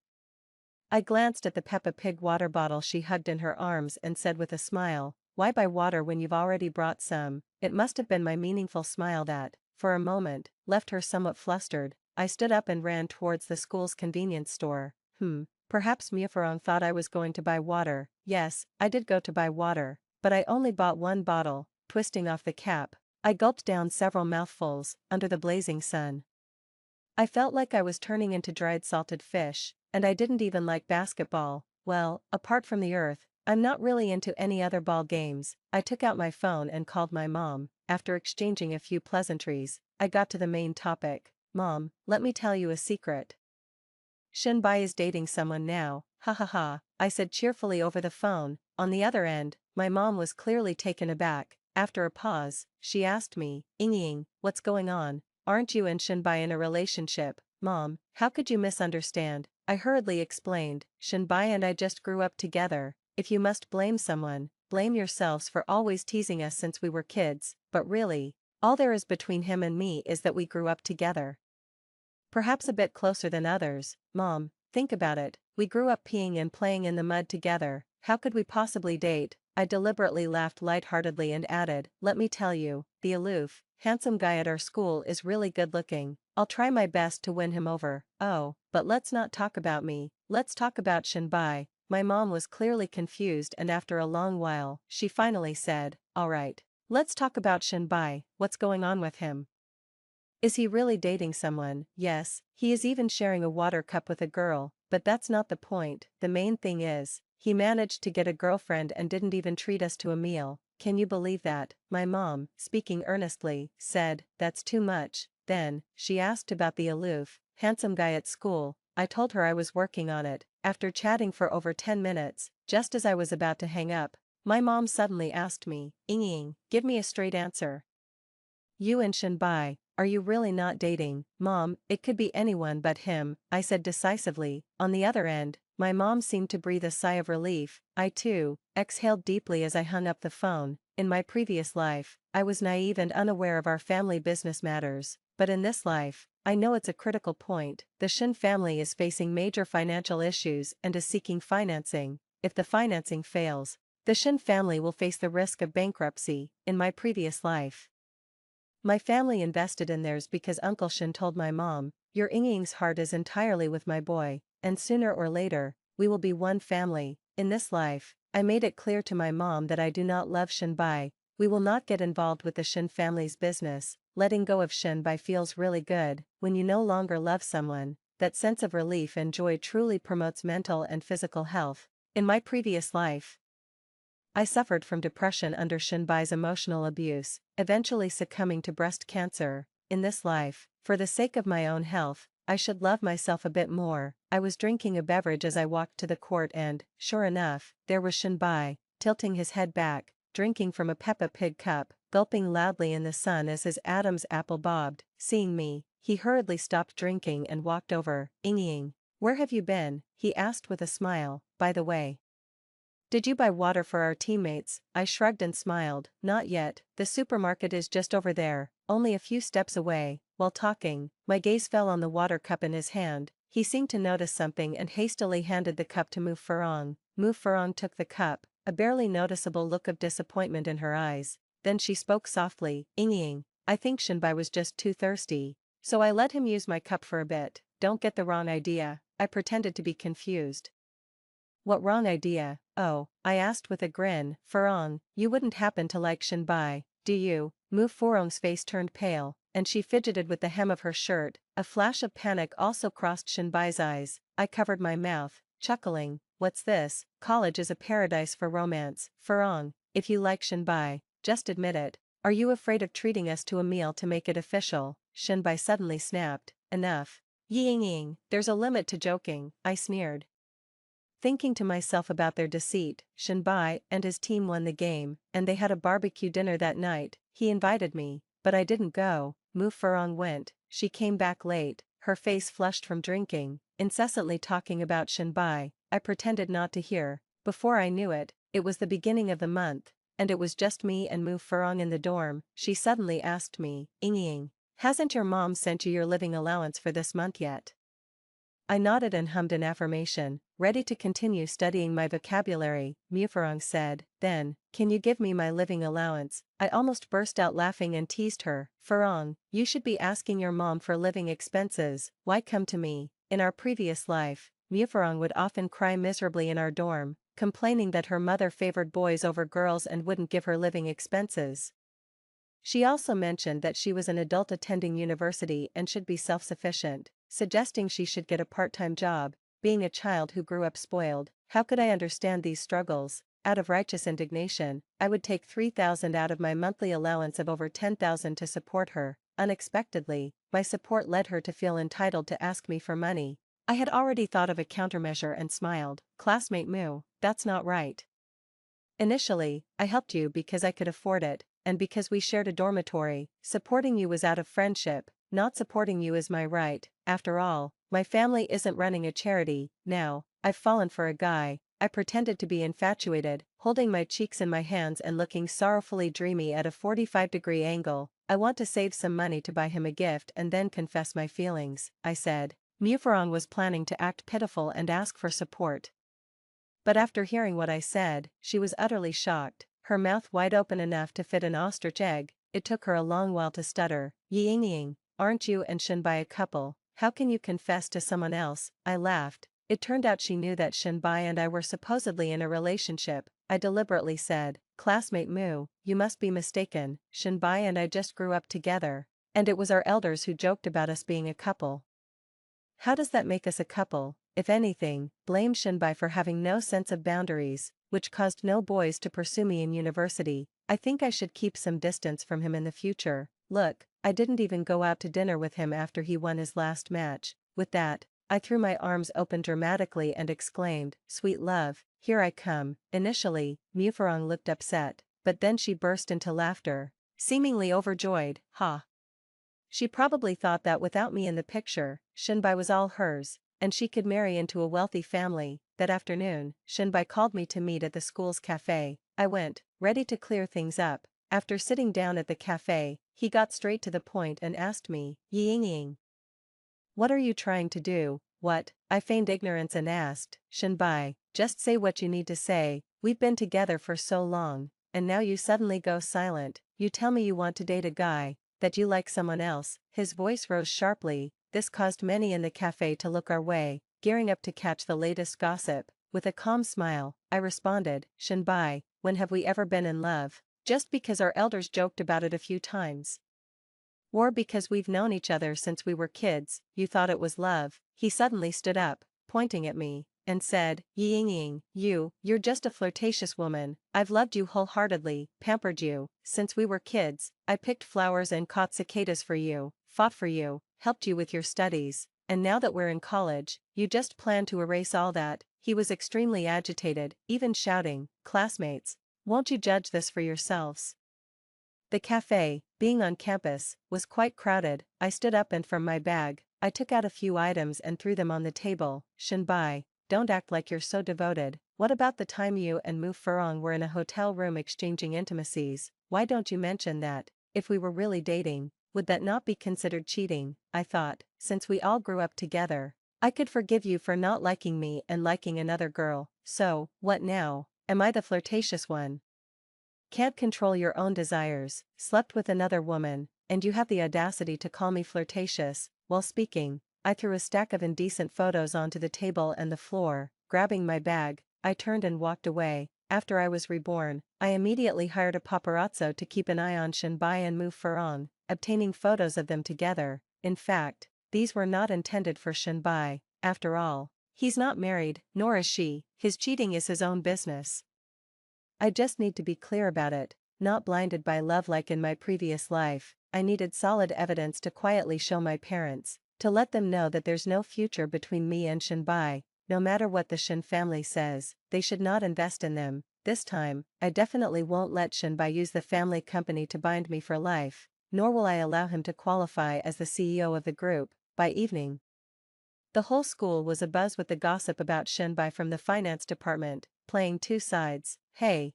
I glanced at the Peppa Pig water bottle she hugged in her arms and said with a smile, "Why buy water when you've already brought some?" It must have been my meaningful smile that, for a moment, left her somewhat flustered. I stood up and ran towards the school's convenience store. Perhaps Mufurong thought I was going to buy water. Yes, I did go to buy water, but I only bought one bottle. Twisting off the cap, I gulped down several mouthfuls. Under the blazing sun, I felt like I was turning into dried salted fish, and I didn't even like basketball. Well, apart from the earth, I'm not really into any other ball games. I took out my phone and called my mom. After exchanging a few pleasantries, I got to the main topic. "Mom, let me tell you a secret. Shinbai is dating someone now." "Ha ha ha," I said cheerfully over the phone. On the other end, my mom was clearly taken aback. After a pause, she asked me, "Inging, what's going on? Aren't you and Shinbai in a relationship?" "Mom, how could you misunderstand?" I hurriedly explained. "Shinbai and I just grew up together. If you must blame someone, blame yourselves for always teasing us since we were kids. But really, all there is between him and me is that we grew up together. Perhaps a bit closer than others." "Mom, think about it. We grew up peeing and playing in the mud together. How could we possibly date?" I deliberately laughed lightheartedly and added, let me tell you, the aloof, handsome guy at our school is really good looking. I'll try my best to win him over. Oh, but let's not talk about me, let's talk about Shinbai. My mom was clearly confused, and after a long while, she finally said, alright. Let's talk about Shinbai, what's going on with him? Is he really dating someone? Yes, he is even sharing a water cup with a girl, but that's not the point. The main thing is, he managed to get a girlfriend and didn't even treat us to a meal. Can you believe that? My mom, speaking earnestly, said, that's too much. Then, she asked about the aloof, handsome guy at school. I told her I was working on it. After chatting for over 10 minutes, just as I was about to hang up, my mom suddenly asked me, Ying, give me a straight answer. You and Shinbai, are you really not dating? Mom, it could be anyone but him, I said decisively. On the other end, my mom seemed to breathe a sigh of relief. I too, exhaled deeply as I hung up the phone. In my previous life, I was naive and unaware of our family business matters, but in this life, I know it's a critical point. The Shin family is facing major financial issues and is seeking financing. If the financing fails, the Shin family will face the risk of bankruptcy. In my previous life, my family invested in theirs because Uncle Shin told my mom, your Ying's heart is entirely with my boy, and sooner or later, we will be one family. In this life, I made it clear to my mom that I do not love Shinbai. We will not get involved with the Shin family's business. Letting go of Shinbai feels really good. When you no longer love someone, that sense of relief and joy truly promotes mental and physical health. In my previous life, I suffered from depression under Shinbai's emotional abuse, eventually succumbing to breast cancer. In this life, for the sake of my own health, I should love myself a bit more. I was drinking a beverage as I walked to the court and, sure enough, there was Shinbai, tilting his head back, drinking from a Peppa Pig cup, gulping loudly in the sun as his Adam's apple bobbed. Seeing me, he hurriedly stopped drinking and walked over. Ying, where have you been? He asked with a smile. By the way, did you buy water for our teammates? I shrugged and smiled. Not yet, the supermarket is just over there, only a few steps away. While talking, my gaze fell on the water cup in his hand. He seemed to notice something and hastily handed the cup to Mu Furong. Mu Furong took the cup, a barely noticeable look of disappointment in her eyes. Then she spoke softly, Ying, I think Shinbai was just too thirsty, so I let him use my cup for a bit. Don't get the wrong idea. I pretended to be confused. What wrong idea? Oh, I asked with a grin. Furong, you wouldn't happen to like Shinbai, do you? Mu Furong's face turned pale, and she fidgeted with the hem of her shirt. A flash of panic also crossed Shinbai's eyes. I covered my mouth, chuckling. What's this? College is a paradise for romance. Furong, if you like Shinbai, just admit it. Are you afraid of treating us to a meal to make it official? Shinbai suddenly snapped. Enough. Ying, there's a limit to joking, I sneered. Thinking to myself about their deceit, Shinbai and his team won the game, and they had a barbecue dinner that night. He invited me, but I didn't go. Mu Furong went. She came back late, her face flushed from drinking, incessantly talking about Shinbai. I pretended not to hear. Before I knew it, it was the beginning of the month, and it was just me and Mu Furong in the dorm. She suddenly asked me, Ying, hasn't your mom sent you your living allowance for this month yet? I nodded and hummed an affirmation, ready to continue studying my vocabulary. Mu Furong said, then, can you give me my living allowance? I almost burst out laughing and teased her. Furong, you should be asking your mom for living expenses, why come to me? In our previous life, Mu Furong would often cry miserably in our dorm, complaining that her mother favored boys over girls and wouldn't give her living expenses. She also mentioned that she was an adult attending university and should be self-sufficient, suggesting she should get a part-time job. Being a child who grew up spoiled, how could I understand these struggles? Out of righteous indignation, I would take 3,000 out of my monthly allowance of over 10,000 to support her. Unexpectedly, my support led her to feel entitled to ask me for money. I had already thought of a countermeasure and smiled. Classmate Mu, that's not right. Initially, I helped you because I could afford it, and because we shared a dormitory. Supporting you was out of friendship, not supporting you is my right. After all, my family isn't running a charity. Now, I've fallen for a guy. I pretended to be infatuated, holding my cheeks in my hands and looking sorrowfully dreamy at a 45-degree angle. I want to save some money to buy him a gift and then confess my feelings, I said. Mu Furong was planning to act pitiful and ask for support. But after hearing what I said, she was utterly shocked, her mouth wide open enough to fit an ostrich egg. It took her a long while to stutter. Ying, aren't you and Shinbai a couple? How can you confess to someone else? I laughed. It turned out she knew that Shinbai and I were supposedly in a relationship. I deliberately said, classmate Mu, you must be mistaken, Shinbai and I just grew up together. And it was our elders who joked about us being a couple. How does that make us a couple? If anything, blame Shinbai for having no sense of boundaries, which caused no boys to pursue me in university. I think I should keep some distance from him in the future. Look, I didn't even go out to dinner with him after he won his last match. With that, I threw my arms open dramatically and exclaimed, sweet love, here I come. Initially, Mufurong looked upset, but then she burst into laughter, seemingly overjoyed. Ha! She probably thought that without me in the picture, Shinbai was all hers, and she could marry into a wealthy family. That afternoon, Shinbai called me to meet at the school's cafe. I went, ready to clear things up. After sitting down at the cafe, he got straight to the point and asked me, Ying, what are you trying to do? What? I feigned ignorance and asked, Shinbai, just say what you need to say. We've been together for so long, and now you suddenly go silent. You tell me you want to date a guy, that you like someone else. His voice rose sharply. This caused many in the cafe to look our way, gearing up to catch the latest gossip. With a calm smile, I responded, Shinbai, when have we ever been in love? Just because our elders joked about it a few times. Or because we've known each other since we were kids, you thought it was love. He suddenly stood up, pointing at me, and said, Ying, you're just a flirtatious woman. I've loved you wholeheartedly, pampered you, since we were kids. I picked flowers and caught cicadas for you, fought for you, helped you with your studies, and now that we're in college, you just plan to erase all that. He was extremely agitated, even shouting, classmates, won't you judge this for yourselves? The cafe, being on campus, was quite crowded. I stood up and from my bag, I took out a few items and threw them on the table. Shinbai, don't act like you're so devoted. What about the time you and Mu Furong were in a hotel room exchanging intimacies? Why don't you mention that? If we were really dating, would that not be considered cheating? I thought, since we all grew up together, I could forgive you for not liking me and liking another girl. So, what now? Am I the flirtatious one? Can't control your own desires, slept with another woman, and you have the audacity to call me flirtatious. While speaking, I threw a stack of indecent photos onto the table and the floor. Grabbing my bag, I turned and walked away. After I was reborn, I immediately hired a paparazzo to keep an eye on Shinbai and Mu Furong, obtaining photos of them together. In fact, these were not intended for Shinbai. After all, he's not married, nor is she. His cheating is his own business. I just need to be clear about it, not blinded by love like in my previous life. I needed solid evidence to quietly show my parents, to let them know that there's no future between me and Shinbai. No matter what the Shin family says, they should not invest in them. This time, I definitely won't let Shinbai use the family company to bind me for life, nor will I allow him to qualify as the CEO of the group. By evening, the whole school was abuzz with the gossip about Shinbai from the finance department, playing two sides. Hey,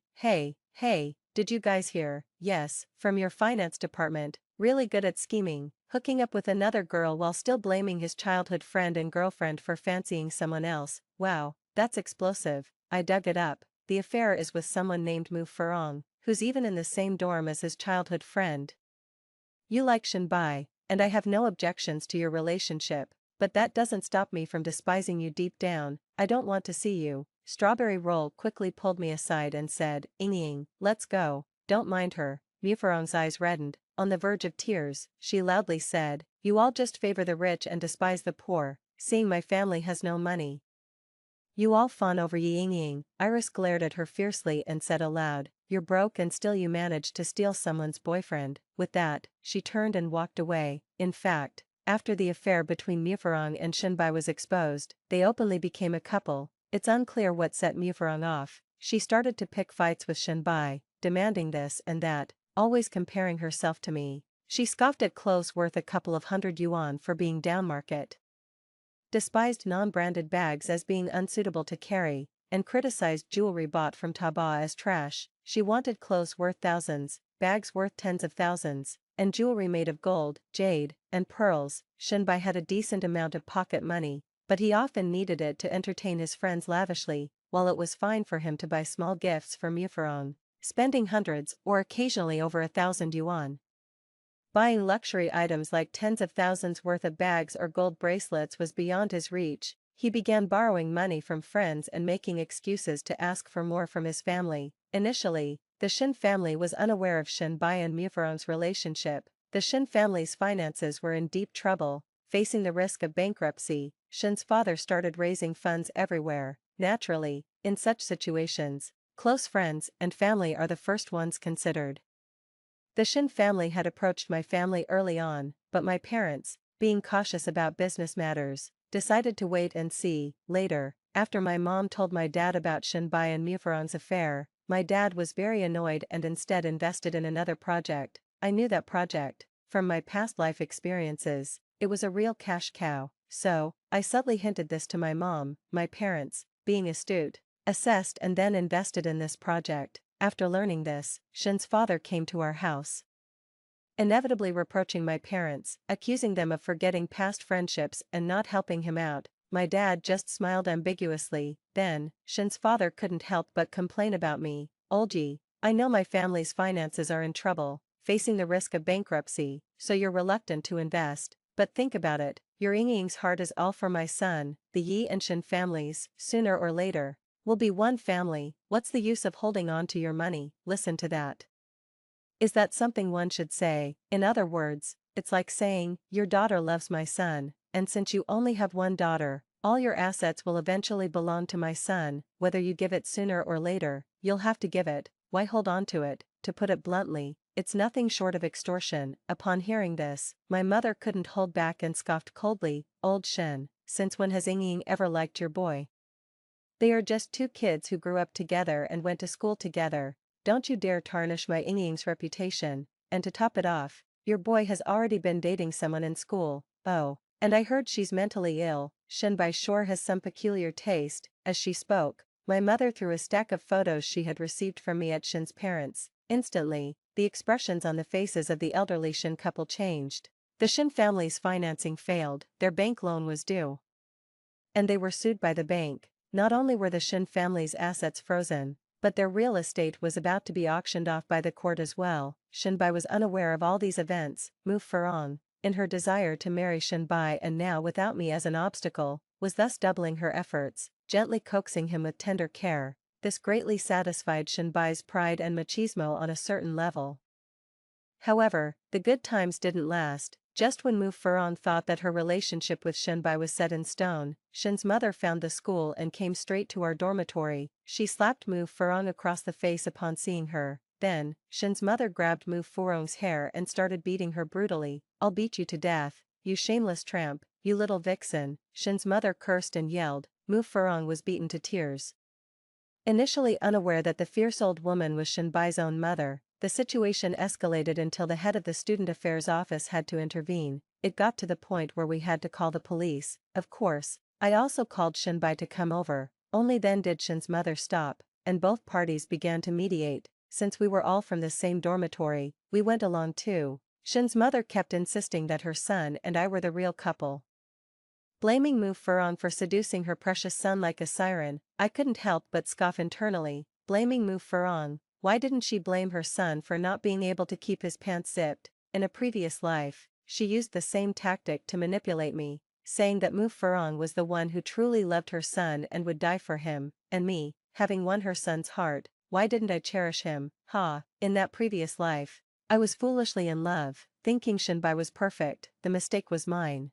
did you guys hear? Yes, from your finance department, really good at scheming, hooking up with another girl while still blaming his childhood friend and girlfriend for fancying someone else. Wow, that's explosive. I dug it up. The affair is with someone named Mu Furong, who's even in the same dorm as his childhood friend. You like Shinbai, and I have no objections to your relationship, but that doesn't stop me from despising you deep down. I don't want to see you. Strawberry Roll quickly pulled me aside and said, Ying, let's go. Don't mind her. Mufurong's eyes reddened. On the verge of tears, she loudly said, you all just favor the rich and despise the poor, seeing my family has no money. You all fawn over Ying. Iris glared at her fiercely and said aloud, you're broke and still you managed to steal someone's boyfriend. With that, she turned and walked away. In fact, after the affair between Mufurong and Shinbai was exposed, they openly became a couple. It's unclear what set Mufurong off. She started to pick fights with Shinbai, demanding this and that, always comparing herself to me. She scoffed at clothes worth a couple of hundred yuan for being downmarket, despised non-branded bags as being unsuitable to carry, and criticized jewelry bought from Taobao as trash. She wanted clothes worth thousands, bags worth tens of thousands, and jewelry made of gold, jade, and pearls. Shinbai had a decent amount of pocket money, but he often needed it to entertain his friends lavishly. while it was fine for him to buy small gifts for Mufurong, spending hundreds or occasionally over 1,000 yuan. Buying luxury items like tens of thousands worth of bags or gold bracelets was beyond his reach. He began borrowing money from friends and making excuses to ask for more from his family. Initially, the Shin family was unaware of Shinbai and Mufurong's relationship. The Shin family's finances were in deep trouble, facing the risk of bankruptcy. Shin's father started raising funds everywhere. Naturally, in such situations, close friends and family are the first ones considered. The Shin family had approached my family early on, but my parents, being cautious about business matters, decided to wait and see. Later, after my mom told my dad about Shinbai and Mufurong's affair, my dad was very annoyed and instead invested in another project. I knew that project, from my past life experiences, it was a real cash cow, so I subtly hinted this to my mom. My parents, being astute, assessed and then invested in this project. After learning this, Shin's father came to our house, inevitably reproaching my parents, accusing them of forgetting past friendships and not helping him out. My dad just smiled ambiguously. Then, Shin's father couldn't help but complain about me. Olji, I know my family's finances are in trouble, facing the risk of bankruptcy, so you're reluctant to invest, but think about it, your Ying's heart is all for my son. The Yi and Shin families, sooner or later, will be one family. What's the use of holding on to your money? Listen to that. Is that something one should say? In other words, it's like saying, your daughter loves my son, and since you only have one daughter, all your assets will eventually belong to my son. Whether you give it sooner or later, you'll have to give it. Why hold on to it? To put it bluntly, it's nothing short of extortion. Upon hearing this, my mother couldn't hold back and scoffed coldly. Old Shin, since when has Ying ever liked your boy? They are just two kids who grew up together and went to school together. Don't you dare tarnish my Ying's reputation, and to top it off, your boy has already been dating someone in school. Oh, and I heard she's mentally ill. Shinbai sure has some peculiar taste. As she spoke, my mother threw a stack of photos she had received from me at Shin's parents. Instantly, the expressions on the faces of the elderly Shin couple changed. The Shin family's financing failed, their bank loan was due, and they were sued by the bank. Not only were the Shin family's assets frozen, but their real estate was about to be auctioned off by the court as well. Shinbai was unaware of all these events. Mu Furong, in her desire to marry Shinbai and now without me as an obstacle, was thus doubling her efforts, gently coaxing him with tender care. This greatly satisfied Shinbai's pride and machismo on a certain level. However, the good times didn't last. Just when Mu Furong thought that her relationship with Shinbai was set in stone, Shin's mother found the school and came straight to our dormitory. She slapped Mu Furong across the face upon seeing her. Then, Shin's mother grabbed Mu Furong's hair and started beating her brutally. I'll beat you to death, you shameless tramp, you little vixen. Shin's mother cursed and yelled. Mu Furong was beaten to tears. Initially unaware that the fierce old woman was Shinbai's own mother, the situation escalated until the head of the student affairs office had to intervene. It got to the point where we had to call the police. Of course, I also called Shinbai to come over. Only then did Shin's mother stop, and both parties began to mediate. Since we were all from the same dormitory, we went along too. Shin's mother kept insisting that her son and I were the real couple, blaming Mu Furong for seducing her precious son like a siren. I couldn't help but scoff internally, blaming Mu Furong. Why didn't she blame her son for not being able to keep his pants zipped? In a previous life, she used the same tactic to manipulate me, saying that Mu Furong was the one who truly loved her son and would die for him, and me, having won her son's heart, why didn't I cherish him? In that previous life, I was foolishly in love, thinking Shinbai was perfect. The mistake was mine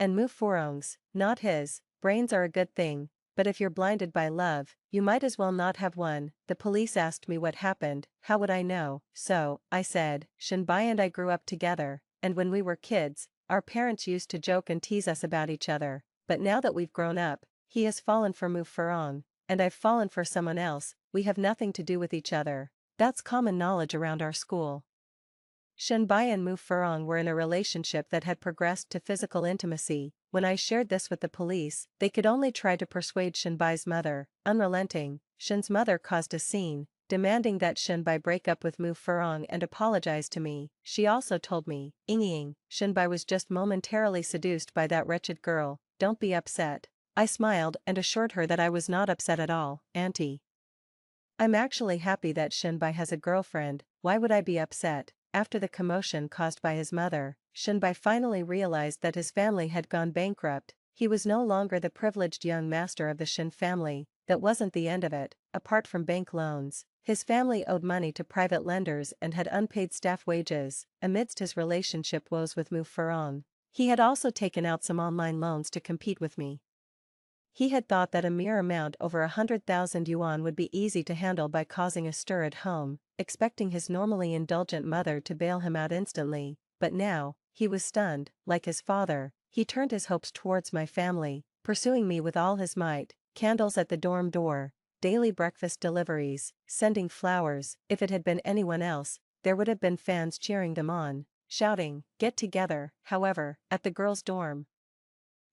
and Mu Furong's, not his. Brains are a good thing, but if you're blinded by love, you might as well not have one. The police asked me what happened. How would I know? So, I said, Shinbai and I grew up together, and when we were kids, our parents used to joke and tease us about each other, but now that we've grown up, he has fallen for Mu Furong, and I've fallen for someone else. We have nothing to do with each other. That's common knowledge around our school. Shinbai and Mu Furong were in a relationship that had progressed to physical intimacy. When I shared this with the police, they could only try to persuade Shinbai's mother. Unrelenting, Shin's mother caused a scene, demanding that Shinbai break up with Mu Furong and apologize to me. She also told me, Ying, Shinbai was just momentarily seduced by that wretched girl, don't be upset. I smiled and assured her that I was not upset at all, Auntie. I'm actually happy that Shinbai has a girlfriend. Why would I be upset? After the commotion caused by his mother, Shinbai finally realized that his family had gone bankrupt. He was no longer the privileged young master of the Shin family. That wasn't the end of it. Apart from bank loans, his family owed money to private lenders and had unpaid staff wages. Amidst his relationship woes with Mu Furong, he had also taken out some online loans to compete with me. He had thought that a mere amount over 100,000 yuan would be easy to handle by causing a stir at home, expecting his normally indulgent mother to bail him out instantly, but now, he was stunned. Like his father, he turned his hopes towards my family, pursuing me with all his might, candles at the dorm door, daily breakfast deliveries, sending flowers. If it had been anyone else, there would have been fans cheering them on, shouting, "Get together." However, at the girls' dorm,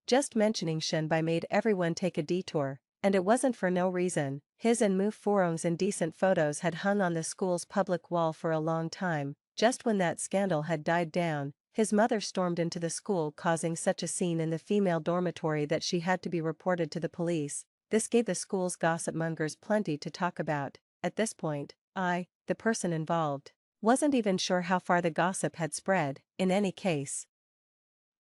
just mentioning Shinbai made everyone take a detour, and it wasn't for no reason. His and Mu Furong's indecent photos had hung on the school's public wall for a long time. Just when that scandal had died down, his mother stormed into the school, causing such a scene in the female dormitory that she had to be reported to the police. This gave the school's gossip mongers plenty to talk about. At this point, I, the person involved, wasn't even sure how far the gossip had spread. In any case,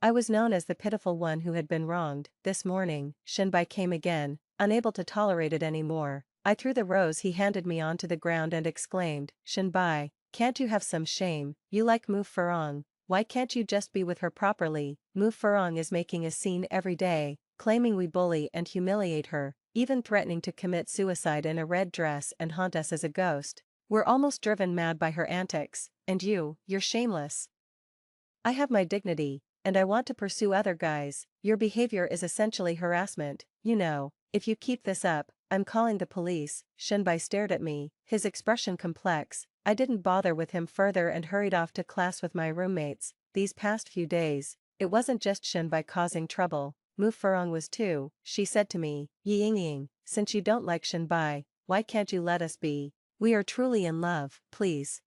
I was known as the pitiful one who had been wronged. This morning, Shinbai came again, unable to tolerate it anymore. I threw the rose he handed me onto the ground and exclaimed, "Shinbai, can't you have some shame? You like Mu Furong, why can't you just be with her properly? Mu Furong is making a scene every day, claiming we bully and humiliate her, even threatening to commit suicide in a red dress and haunt us as a ghost. We're almost driven mad by her antics, and you're shameless. I have my dignity, and I want to pursue other guys. Your behavior is essentially harassment, you know. If you keep this up, I'm calling the police." Shinbai stared at me, his expression complex. I didn't bother with him further and hurried off to class with my roommates. These past few days, it wasn't just Shinbai causing trouble, Mu Furong was too. She said to me, "Ying, since you don't like Shinbai, why can't you let us be? We are truly in love, please.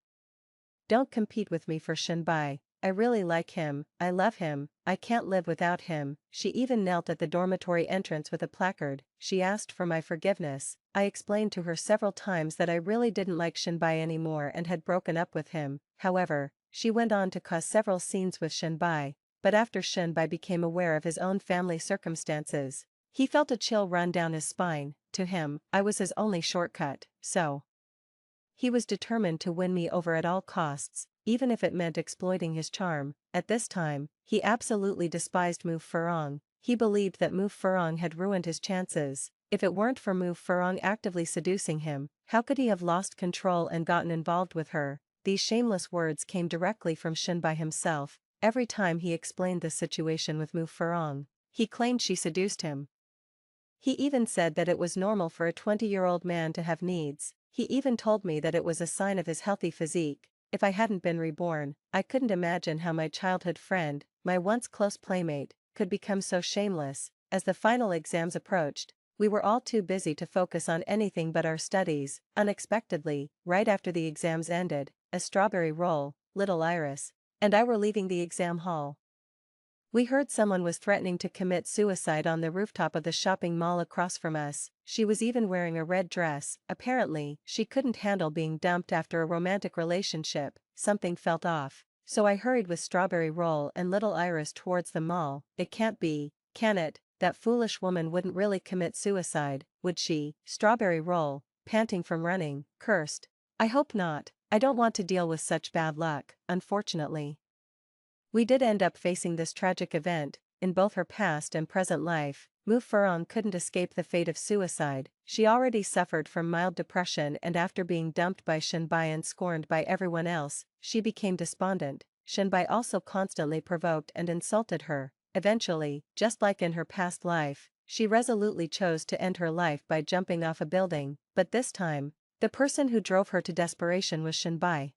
Don't compete with me for Shinbai. I really like him, I love him, I can't live without him." She even knelt at the dormitory entrance with a placard. She asked for my forgiveness. I explained to her several times that I really didn't like Shinbai anymore and had broken up with him. However, she went on to cause several scenes with Shinbai, but after Shinbai became aware of his own family circumstances, he felt a chill run down his spine. To him, I was his only shortcut, so he was determined to win me over at all costs, even if it meant exploiting his charm. At this time, he absolutely despised Mu Furong. He believed that Mu Furong had ruined his chances. If it weren't for Mu Furong actively seducing him, how could he have lost control and gotten involved with her? These shameless words came directly from Shinbai himself. Every time he explained the situation with Mu Furong, he claimed she seduced him. He even said that it was normal for a 20-year-old man to have needs. He even told me that it was a sign of his healthy physique. If I hadn't been reborn, I couldn't imagine how my childhood friend, my once close playmate, could become so shameless. As the final exams approached, we were all too busy to focus on anything but our studies. Unexpectedly, right after the exams ended, a strawberry roll, Little Iris, and I were leaving the exam hall. We heard someone was threatening to commit suicide on the rooftop of the shopping mall across from us. She was even wearing a red dress. Apparently, she couldn't handle being dumped after a romantic relationship. Something felt off, so I hurried with Strawberry Roll and Little Iris towards the mall. It can't be, can it? That foolish woman wouldn't really commit suicide, would she? Strawberry Roll, panting from running, cursed. I hope not. I don't want to deal with such bad luck. Unfortunately, we did end up facing this tragic event. In both her past and present life, Mu Furong couldn't escape the fate of suicide. She already suffered from mild depression, and after being dumped by Shinbai and scorned by everyone else, she became despondent. Shinbai also constantly provoked and insulted her. Eventually, just like in her past life, she resolutely chose to end her life by jumping off a building. But this time, the person who drove her to desperation was Shinbai,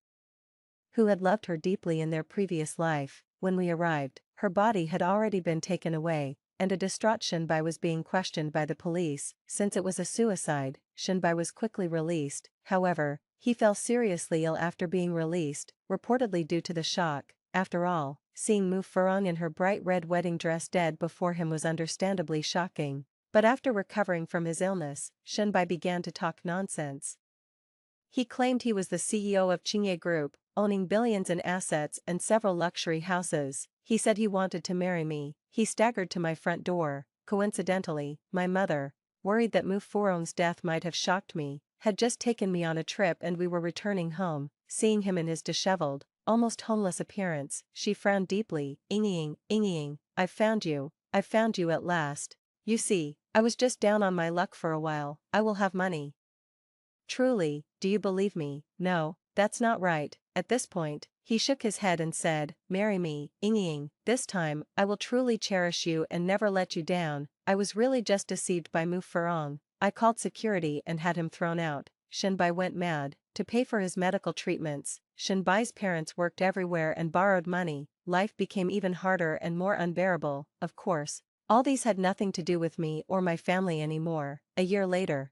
who had loved her deeply in their previous life. When we arrived, her body had already been taken away, and a distraught Shinbai was being questioned by the police. Since it was a suicide, Shinbai was quickly released. However, he fell seriously ill after being released, reportedly due to the shock. After all, seeing Mu Furong in her bright red wedding dress dead before him was understandably shocking. But after recovering from his illness, Shinbai began to talk nonsense. He claimed he was the CEO of Chingye Group, owning billions in assets and several luxury houses. He said he wanted to marry me. He staggered to my front door. Coincidentally, my mother, worried that Mu Furong's death might have shocked me, had just taken me on a trip and we were returning home. Seeing him in his disheveled, almost homeless appearance, she frowned deeply. Inging, I've found you at last. You see, I was just down on my luck for a while. I will have money. Truly, do you believe me? No, that's not right. At this point, he shook his head and said, marry me, Inging, this time, I will truly cherish you and never let you down. I was really just deceived by Mu Furong. I called security and had him thrown out. Shinbai went mad. To pay for his medical treatments, Shinbai's parents worked everywhere and borrowed money. Life became even harder and more unbearable. Of course, all these had nothing to do with me or my family anymore. A year later,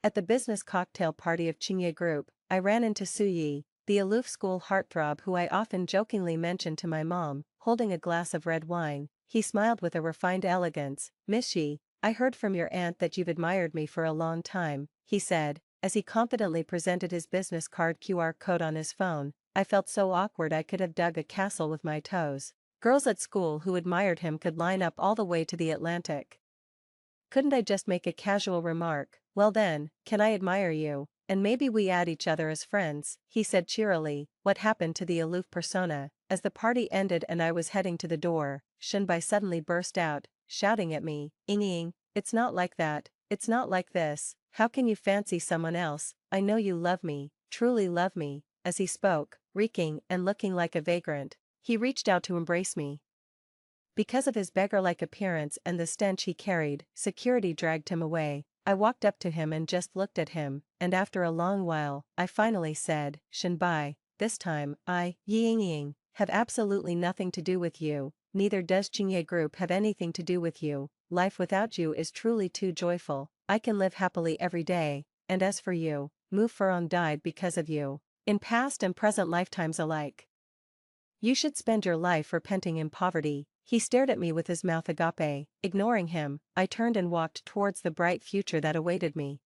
at the business cocktail party of Chingye Group, I ran into Suyi, the aloof school heartthrob who I often jokingly mentioned to my mom, holding a glass of red wine. He smiled with a refined elegance. Miss Yi, I heard from your aunt that you've admired me for a long time, he said, as he confidently presented his business card QR code on his phone. I felt so awkward I could have dug a castle with my toes. Girls at school who admired him could line up all the way to the Atlantic. Couldn't I just make a casual remark, well then, can I admire you, and maybe we add each other as friends, he said cheerily. What happened to the aloof persona? As the party ended and I was heading to the door, Shinbai suddenly burst out, shouting at me, Inging, it's not like that, it's not like this, how can you fancy someone else? I know you love me, truly love me. As he spoke, reeking and looking like a vagrant, he reached out to embrace me. Because of his beggar-like appearance and the stench he carried, security dragged him away. I walked up to him and just looked at him, and after a long while, I finally said, Shinbai, this time, Ying, have absolutely nothing to do with you, neither does Chingye Group have anything to do with you. Life without you is truly too joyful. I can live happily every day, and as for you, Mu Furong died because of you, in past and present lifetimes alike. You should spend your life repenting in poverty. He stared at me with his mouth agape. Ignoring him, I turned and walked towards the bright future that awaited me.